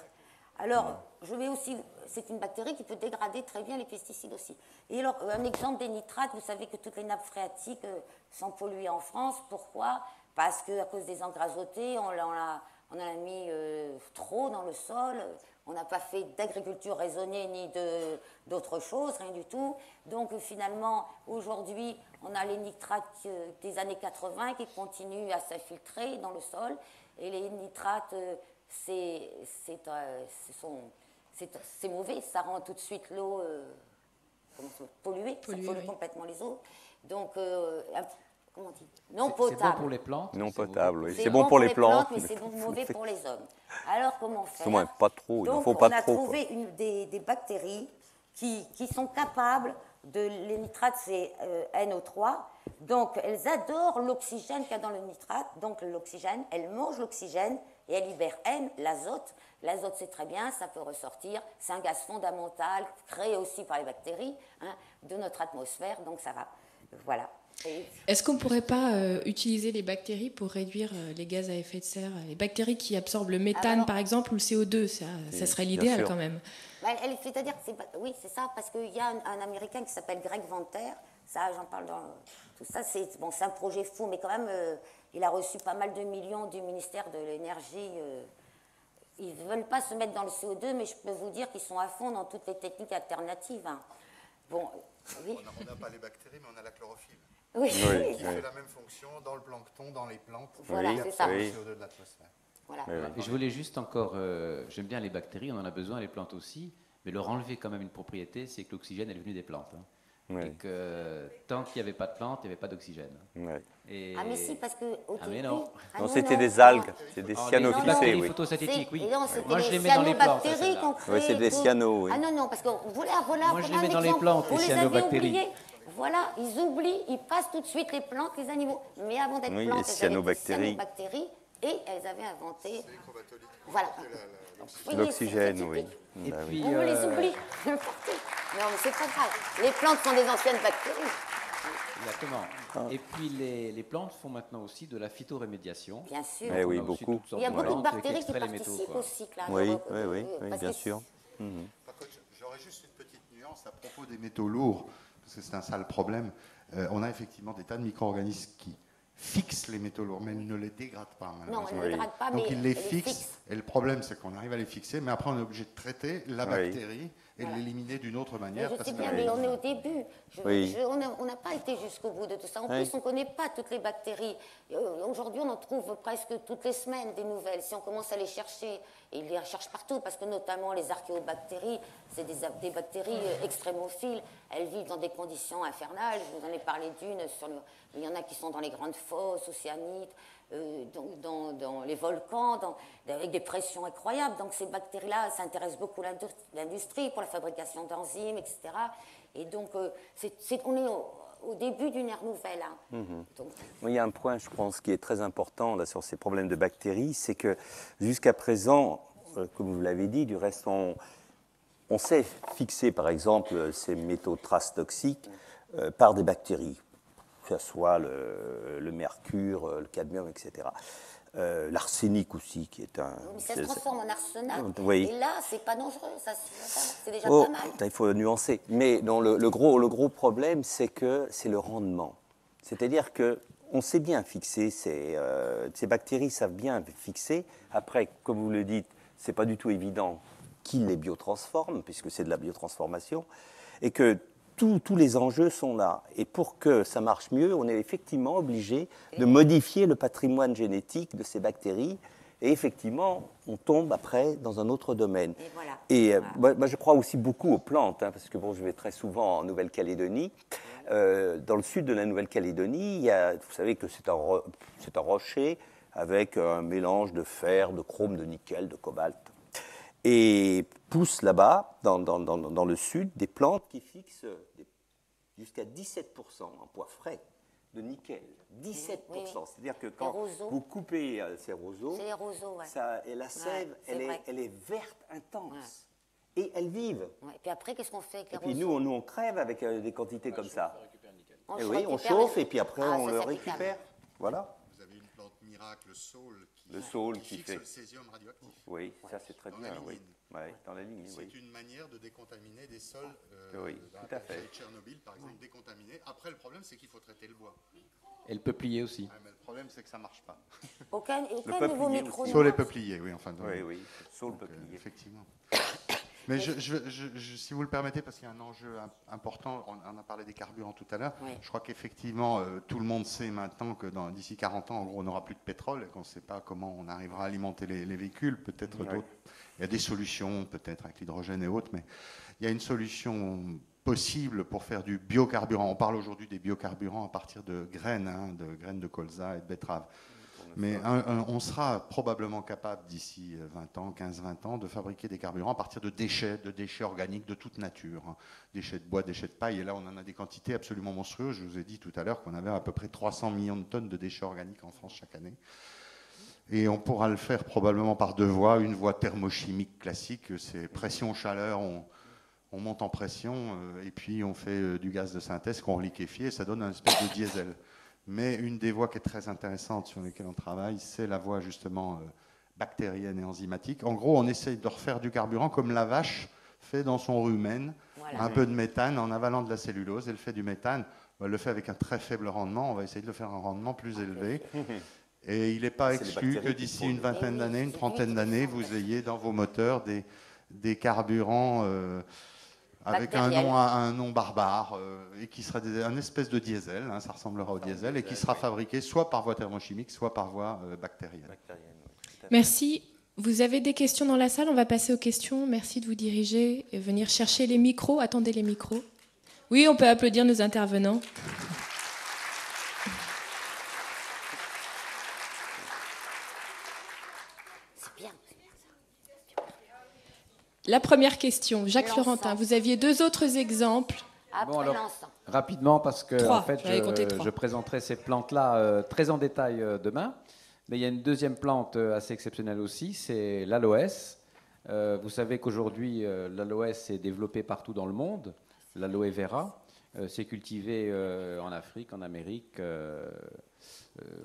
Alors, je vais aussi, c'est une bactérie qui peut dégrader très bien les pesticides aussi. Et alors, un exemple des nitrates, vous savez que toutes les nappes phréatiques sont polluées en France. Pourquoi ? Parce qu'à cause des engrais azotés, on en a mis trop dans le sol. On n'a pas fait d'agriculture raisonnée ni d'autres choses, rien du tout. Donc finalement, aujourd'hui, on a les nitrates des années 80 qui continuent à s'infiltrer dans le sol. Et les nitrates, c'est mauvais, ça rend tout de suite l'eau polluée, ça pollue complètement les eaux. Donc, comment on dit ? Non potable. C'est bon pour les plantes. Non potable, oui. C'est bon pour les plantes, mais c'est mauvais pour les hommes. Alors, comment faire ? Moins, pas trop, donc, il ne faut pas trop. On a trouvé des bactéries qui sont capables les nitrates, c'est NO3. Donc, elles adorent l'oxygène qu'il y a dans le nitrate. Donc, l'oxygène, elles mangent l'oxygène et elles libèrent l'azote. L'azote, c'est très bien, ça peut ressortir. C'est un gaz fondamental, créé aussi par les bactéries, hein, de notre atmosphère. Donc, ça va. Voilà. Est-ce qu'on ne pourrait pas utiliser les bactéries pour réduire les gaz à effet de serre ? Les bactéries qui absorbent le méthane, par exemple, ou le CO2, ça serait l'idéal quand même. C'est-à-dire que oui, c'est ça, parce qu'il y a un Américain qui s'appelle Greg Venter, ça j'en parle dans tout ça, c'est un projet fou, mais quand même, il a reçu pas mal de millions du ministère de l'Énergie. Ils ne veulent pas se mettre dans le CO2, mais je peux vous dire qu'ils sont à fond dans toutes les techniques alternatives. Hein. Bon, oui. On n'a pas les bactéries, mais on a la chlorophylle. Oui. Qui fait la même fonction dans le plancton, dans les plantes. Voilà, c'est ça. Le CO2 de l'atmosphère. Voilà. Et je voulais juste encore, j'aime bien les bactéries, on en a besoin, les plantes aussi, mais leur enlever quand même une propriété, c'est que l'oxygène est venu des plantes. Hein. Et que tant qu'il n'y avait pas de plantes, il n'y avait pas d'oxygène. Et... Ah mais si, parce que au début... Mais non, c'était des algues, c'est des cyanophyllées. Les photosynthétiques, oui. Moi je les mets dans les plantes. Oui, c'est des cyanos, oui. Ah non, parce que voilà. Moi je les mets dans les plantes, les cyanobactéries. Voilà, ils oublient, ils passent tout de suite les plantes, les animaux. Mais avant d'être plantes, elles avaient des cyanobactéries et elles avaient inventé... Voilà. L'oxygène, oui. Et puis, on les oublie. Non, mais c'est pas grave. Les plantes sont des anciennes bactéries. Exactement. Et puis les plantes font maintenant aussi de la phytorémédiation. Bien sûr. Eh oui, beaucoup. Il y a beaucoup de bactéries qui participent au cycle. Oui, bien sûr. Par contre, j'aurais juste une petite nuance à propos des métaux lourds, parce que c'est un sale problème. On a effectivement des tas de micro-organismes qui fixent les métaux lourds, mais ils ne les dégradent pas. Non, ils ne les dégradent pas, donc mais ils les fixent. Et le problème, c'est qu'on arrive à les fixer, mais après on est obligé de traiter la bactérie et de l'éliminer d'une autre manière. Mais je sais bien, mais on est au début. On n'a pas été jusqu'au bout de tout ça. En plus, on ne connaît pas toutes les bactéries. Aujourd'hui, on en trouve presque toutes les semaines des nouvelles. Si on commence à les chercher, et ils les recherchent partout, parce que notamment les archéobactéries, c'est des bactéries extrémophiles. Elles vivent dans des conditions infernales. Je vous en ai parlé d'une. Il y en a qui sont dans les grandes fosses océaniques, dans les volcans, avec des pressions incroyables. Donc ces bactéries-là s'intéressent beaucoup à l'industrie pour la fabrication d'enzymes, etc. Et donc on est au début d'une ère nouvelle. Hein. Donc, il y a un point, je pense, qui est très important là, sur ces problèmes de bactéries, c'est que jusqu'à présent, comme vous l'avez dit, du reste, on sait fixer, par exemple, ces métaux traces toxiques par des bactéries, que ce soit le mercure, le cadmium, etc. L'arsenic aussi, qui est un... Mais ça se transforme en arsenal. Oui. Et là, c'est pas dangereux, c'est déjà pas mal. Il faut nuancer. Mais non, le gros problème, c'est que c'est le rendement. C'est-à-dire qu'on sait bien fixer, ces bactéries savent bien fixer. Après, comme vous le dites, c'est pas du tout évident qu'ils les biotransforment, puisque c'est de la biotransformation, et que tous les enjeux sont là. Et pour que ça marche mieux, on est effectivement obligé de modifier le patrimoine génétique de ces bactéries. Et effectivement, on tombe après dans un autre domaine. Et voilà. Et moi, je crois aussi beaucoup aux plantes, hein, parce que bon, je vais très souvent en Nouvelle-Calédonie. Dans le sud de la Nouvelle-Calédonie, vous savez que c'est un rocher avec un mélange de fer, de chrome, de nickel, de cobalt. Et poussent là-bas, dans le sud, des plantes qui fixent jusqu'à 17% en poids frais de nickel. 17%. Oui. C'est-à-dire que quand vous coupez ces roseaux, et la sève, elle est verte intense. Ouais. Et elles vivent. Ouais. Et puis après, qu'est-ce qu'on fait avec les roseaux? Et puis nous, on crève avec des quantités comme ça. On chauffe et puis après, on le récupère. Voilà. Vous avez une plante miracle, le saule, qui fixe fait le césium radioactif. Oui, ça c'est très bien. Oui. Ouais, dans la lignine. C'est une manière de décontaminer des sols. Oui, tout à fait. Tchernobyl, par exemple, décontaminés. Après, le problème, c'est qu'il faut traiter le bois. Et le peuplier aussi. Mais le problème, c'est que ça ne marche pas. Aucun de vos micros. Saule et peuplier, oui, enfin. Oui, saule, peuplier. Effectivement. Mais si vous le permettez, parce qu'il y a un enjeu important, on a parlé des carburants tout à l'heure, je crois qu'effectivement, tout le monde sait maintenant que d'ici 40 ans, en gros, on n'aura plus de pétrole et qu'on ne sait pas comment on arrivera à alimenter les véhicules, peut-être d'autres. Il y a des solutions, peut-être avec l'hydrogène et autres, mais il y a une solution possible pour faire du biocarburant. On parle aujourd'hui des biocarburants à partir de graines, de colza et de betterave. Mais on sera probablement capable d'ici 20 ans, 15-20 ans, de fabriquer des carburants à partir de déchets organiques de toute nature. Déchets de bois, déchets de paille. Et là, on en a des quantités absolument monstrueuses. Je vous ai dit tout à l'heure qu'on avait à peu près 300 millions de tonnes de déchets organiques en France chaque année. Et on pourra le faire probablement par deux voies. Une voie thermochimique classique, c'est pression-chaleur, on monte en pression, et puis on fait du gaz de synthèse qu'on liquéfie, et ça donne un espèce de diesel. Mais une des voies qui est très intéressante sur lesquelles on travaille, c'est la voie justement bactérienne et enzymatique. En gros, on essaye de refaire du carburant comme la vache fait dans son rumen, un peu de méthane en avalant de la cellulose. Elle fait du méthane, elle le fait avec un très faible rendement. On va essayer de le faire à un rendement plus élevé. Et il n'est pas exclu que d'ici une vingtaine d'années, une trentaine d'années, vous ayez dans vos moteurs des carburants avec un nom barbare, et qui sera un espèce de diesel, ça ressemblera au diesel, et qui sera fabriqué soit par voie thermochimique, soit par voie bactérienne. Merci. Vous avez des questions dans la salle? On va passer aux questions. Merci de vous diriger et venir chercher les micros. Attendez les micros. Oui, on peut applaudir nos intervenants. La première question, Jacques Florentin, vous aviez deux autres exemples. Bon, alors, rapidement, parce que en fait, je présenterai ces plantes-là très en détail demain. Mais il y a une deuxième plante assez exceptionnelle aussi, c'est l'aloès. Vous savez qu'aujourd'hui, l'aloès est développé partout dans le monde, l'aloe vera. C'est cultivé en Afrique, en Amérique,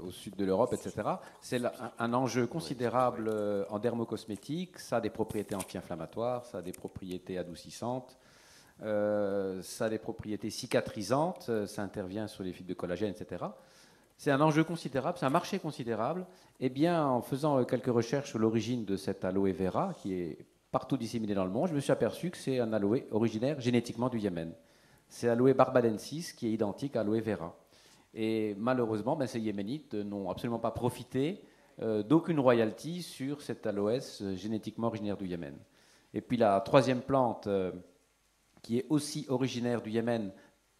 au sud de l'Europe, etc. C'est un enjeu considérable en dermocosmétique. Ça a des propriétés anti-inflammatoires, ça a des propriétés adoucissantes, ça a des propriétés cicatrisantes, ça intervient sur les fibres de collagène, etc. C'est un enjeu considérable, c'est un marché considérable. Eh bien, en faisant quelques recherches sur l'origine de cette aloe vera, qui est partout disséminée dans le monde, je me suis aperçu que c'est un aloe originaire génétiquement du Yémen. C'est aloe barbadensis qui est identique à aloe vera. Et malheureusement, ces Yéménites n'ont absolument pas profité d'aucune royalty sur cette aloès génétiquement originaire du Yémen. Et puis la troisième plante qui est aussi originaire du Yémen,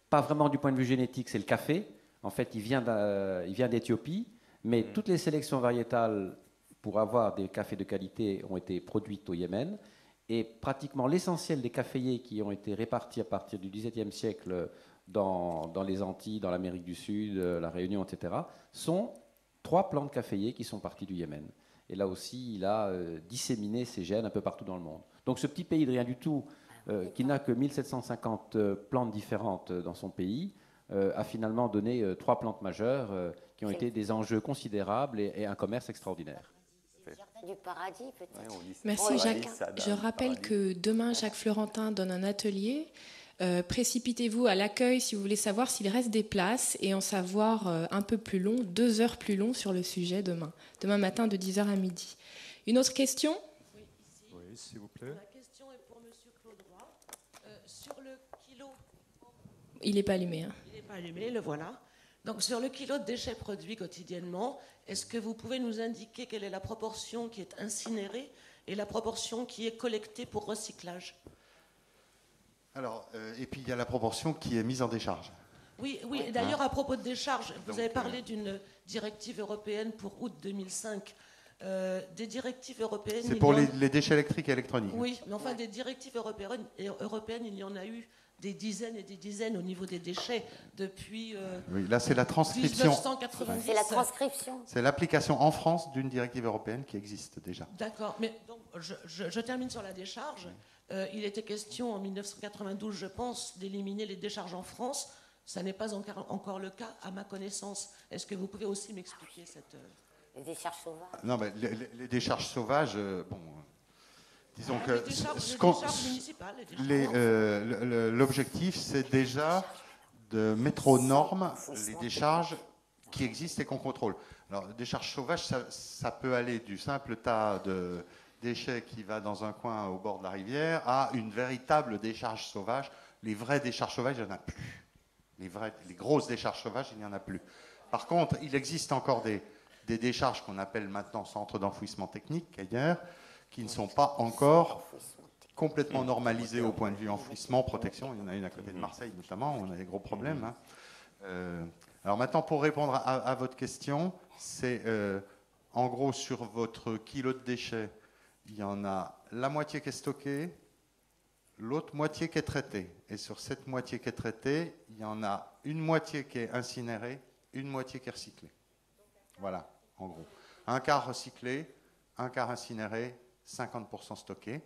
pas vraiment du point de vue génétique, c'est le café. En fait, il vient d'Éthiopie, mais toutes les sélections variétales pour avoir des cafés de qualité ont été produites au Yémen. Et pratiquement l'essentiel des caféiers qui ont été répartis à partir du XVIIe siècle dans les Antilles, dans l'Amérique du Sud, la Réunion, etc., sont 3 plantes caféiers qui sont parties du Yémen. Et là aussi, il a disséminé ses gènes un peu partout dans le monde. Donc ce petit pays de rien du tout, qui n'a que 1750 plantes différentes dans son pays, a finalement donné 3 plantes majeures qui ont été des enjeux considérables et un commerce extraordinaire. Du paradis, peut-être. Merci Jacques. Je rappelle que demain, Jacques Florentin donne un atelier. Précipitez-vous à l'accueil si vous voulez savoir s'il reste des places et en savoir un peu plus long, 2 heures plus long sur le sujet demain matin de 10h à midi. Une autre question? Oui, ici. Oui, s'il vous plaît. La question est pour M. Claude Roy. Sur le kilo... Il n'est pas allumé. Il n'est pas allumé, le voilà. Donc sur le kilo de déchets produits quotidiennement, est-ce que vous pouvez nous indiquer quelle est la proportion qui est incinérée et la proportion qui est collectée pour recyclage? Alors, et puis il y a la proportion qui est mise en décharge. Oui, oui. D'ailleurs, à propos de décharge, vous avez parlé d'une directive européenne pour août 2005. Des directives européennes... C'est pour les déchets électriques et électroniques. Oui, mais enfin, des directives européennes, il y en a eu des dizaines et des dizaines au niveau des déchets depuis oui, là, c'est la transcription. 1990. C'est la transcription. C'est l'application en France d'une directive européenne qui existe déjà. D'accord, mais donc, je termine sur la décharge. Il était question en 1992, je pense, d'éliminer les décharges en France. Ça n'est pas encore le cas, à ma connaissance. Est-ce que vous pouvez aussi m'expliquer cette... Les décharges sauvages. Non, mais les décharges sauvages, bon, disons que les décharges municipales, l'objectif, c'est déjà de mettre aux normes les décharges qui existent et qu'on contrôle. Alors, décharges sauvages, ça peut aller du simple tas de déchets qui va dans un coin au bord de la rivière à une véritable décharge sauvage. Les vraies décharges sauvages, il n'y en a plus. Les grosses décharges sauvages, il n'y en a plus. Par contre, il existe encore des décharges qu'on appelle maintenant centres d'enfouissement technique, ailleurs, qui ne sont pas encore complètement normalisées au point de vue enfouissement, protection. Il y en a une à côté de Marseille, notamment, où on a des gros problèmes. Hein. Alors maintenant, pour répondre à votre question, c'est en gros sur votre kilo de déchets, il y en a la moitié qui est stockée, l'autre moitié qui est traitée. Et sur cette moitié qui est traitée, il y en a une moitié qui est incinérée, une moitié qui est recyclée. Voilà, en gros. Un quart recyclé, un quart incinéré, 50% stocké.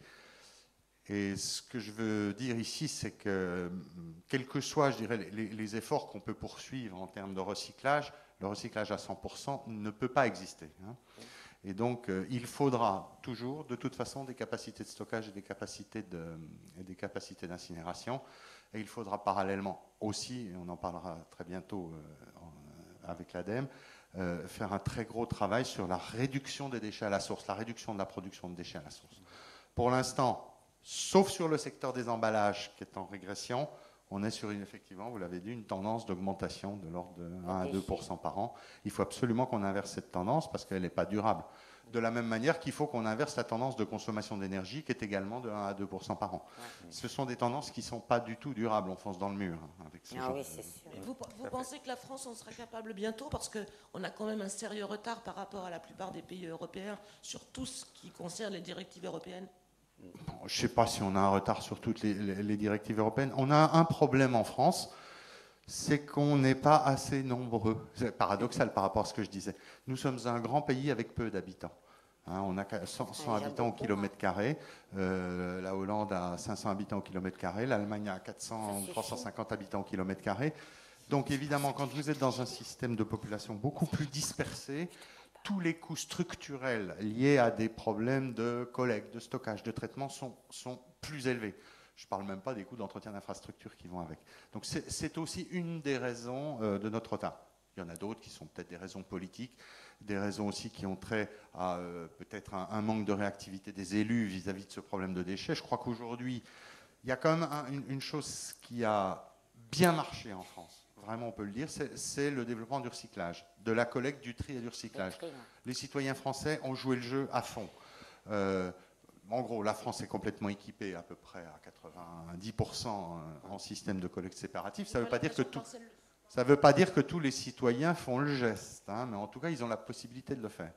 Et ce que je veux dire ici, c'est que, quels que soient, je dirais, les efforts qu'on peut poursuivre en termes de recyclage, le recyclage à 100% ne peut pas exister. Hein. Et donc, il faudra toujours, de toute façon, des capacités de stockage et des capacités d'incinération. Et il faudra parallèlement aussi, et on en parlera très bientôt avec l'ADEME, faire un très gros travail sur la réduction des déchets à la source, la réduction de la production de déchets à la source. Pour l'instant, sauf sur le secteur des emballages qui est en régression, on est sur, effectivement, vous l'avez dit, une tendance d'augmentation de l'ordre de 1 à 2% par an. Il faut absolument qu'on inverse cette tendance parce qu'elle n'est pas durable. De la même manière qu'il faut qu'on inverse la tendance de consommation d'énergie qui est également de 1 à 2% par an. Ce sont des tendances qui ne sont pas du tout durables. On fonce dans le mur avec ce genre. Oui, c'est sûr. Vous pensez que la France en sera capable bientôt? Parce qu'on a quand même un sérieux retard par rapport à la plupart des pays européens sur tout ce qui concerne les directives européennes. Bon, je ne sais pas si on a un retard sur toutes les directives européennes. On a un problème en France, c'est qu'on n'est pas assez nombreux. C'est paradoxal par rapport à ce que je disais. Nous sommes un grand pays avec peu d'habitants. Hein, on a 100 habitants au kilomètre carré. La Hollande a 500 habitants au kilomètre carré. L'Allemagne a 400 ou 350 habitants au kilomètre carré. Donc évidemment, quand vous êtes dans un système de population beaucoup plus dispersé, tous les coûts structurels liés à des problèmes de collecte, de stockage, de traitement sont plus élevés. Je ne parle même pas des coûts d'entretien d'infrastructures qui vont avec. Donc c'est aussi une des raisons de notre retard. Il y en a d'autres qui sont peut-être des raisons politiques, des raisons aussi qui ont trait à peut-être un manque de réactivité des élus vis-à-vis de ce problème de déchets. Je crois qu'aujourd'hui, il y a quand même une chose qui a bien marché en France. Vraiment, on peut le dire, c'est le développement du recyclage, de la collecte, du tri et du recyclage. Les citoyens français ont joué le jeu à fond. En gros, la France est complètement équipée à peu près à 90% en système de collecte séparatif. Ça ne veut pas dire que ça veut pas dire que tous les citoyens font le geste, hein, mais en tout cas, ils ont la possibilité de le faire.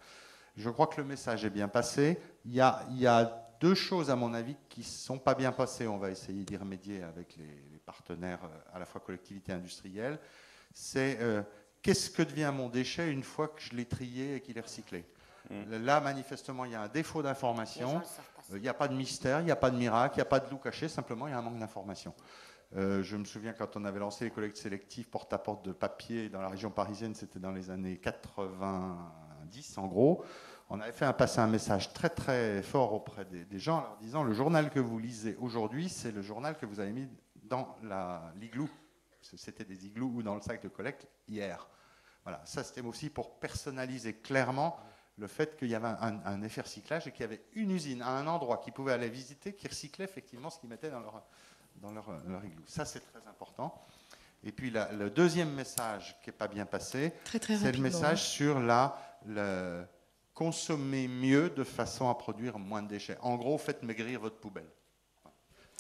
Je crois que le message est bien passé. Il y a deux choses, à mon avis, qui ne sont pas bien passées. On va essayer d'y remédier avec les partenaires, à la fois collectivités industrielles. C'est qu'est-ce que devient mon déchet une fois que je l'ai trié et qu'il est recyclé? Là, manifestement, il y a un défaut d'information. Il n'y a pas de mystère, il n'y a pas de miracle, il n'y a pas de loup caché. Simplement, il y a un manque d'information. Je me souviens quand on avait lancé les collectes sélectives porte-à-porte de papier dans la région parisienne, c'était dans les années 90 en gros. On avait passé un message très très fort auprès des gens en leur disant: le journal que vous lisez aujourd'hui, c'est le journal que vous avez mis dans l'igloo. C'était des igloos ou dans le sac de collecte hier. Voilà, ça c'était aussi pour personnaliser clairement le fait qu'il y avait un effet recyclage et qu'il y avait une usine à un endroit qu'ils pouvaient aller visiter qui recyclait effectivement ce qu'ils mettaient dans leur igloo. Ça c'est très important. Et puis le deuxième message qui n'est pas bien passé, c'est le message sur le consommer mieux de façon à produire moins de déchets. En gros, faites maigrir votre poubelle.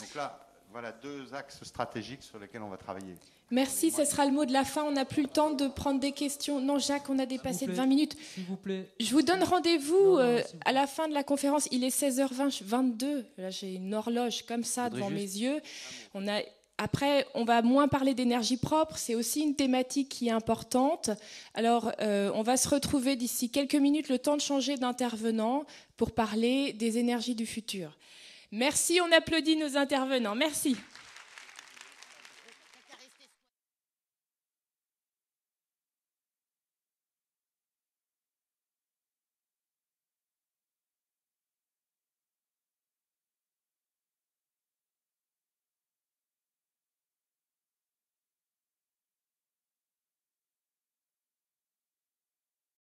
Donc là, voilà 2 axes stratégiques sur lesquels on va travailler. Merci, ce sera le mot de la fin. On n'a plus le temps de prendre des questions. Non, Jacques, on a dépassé de 20 minutes. S'il vous plaît. Je vous donne rendez-vous à la fin de la conférence. Il est 16h22. Là, j'ai une horloge comme ça devant mes yeux. Après, on va moins parler d'énergie propre. C'est aussi une thématique qui est importante. Alors, on va se retrouver d'ici quelques minutes, le temps de changer d'intervenant pour parler des énergies du futur. Merci, on applaudit nos intervenants. Merci.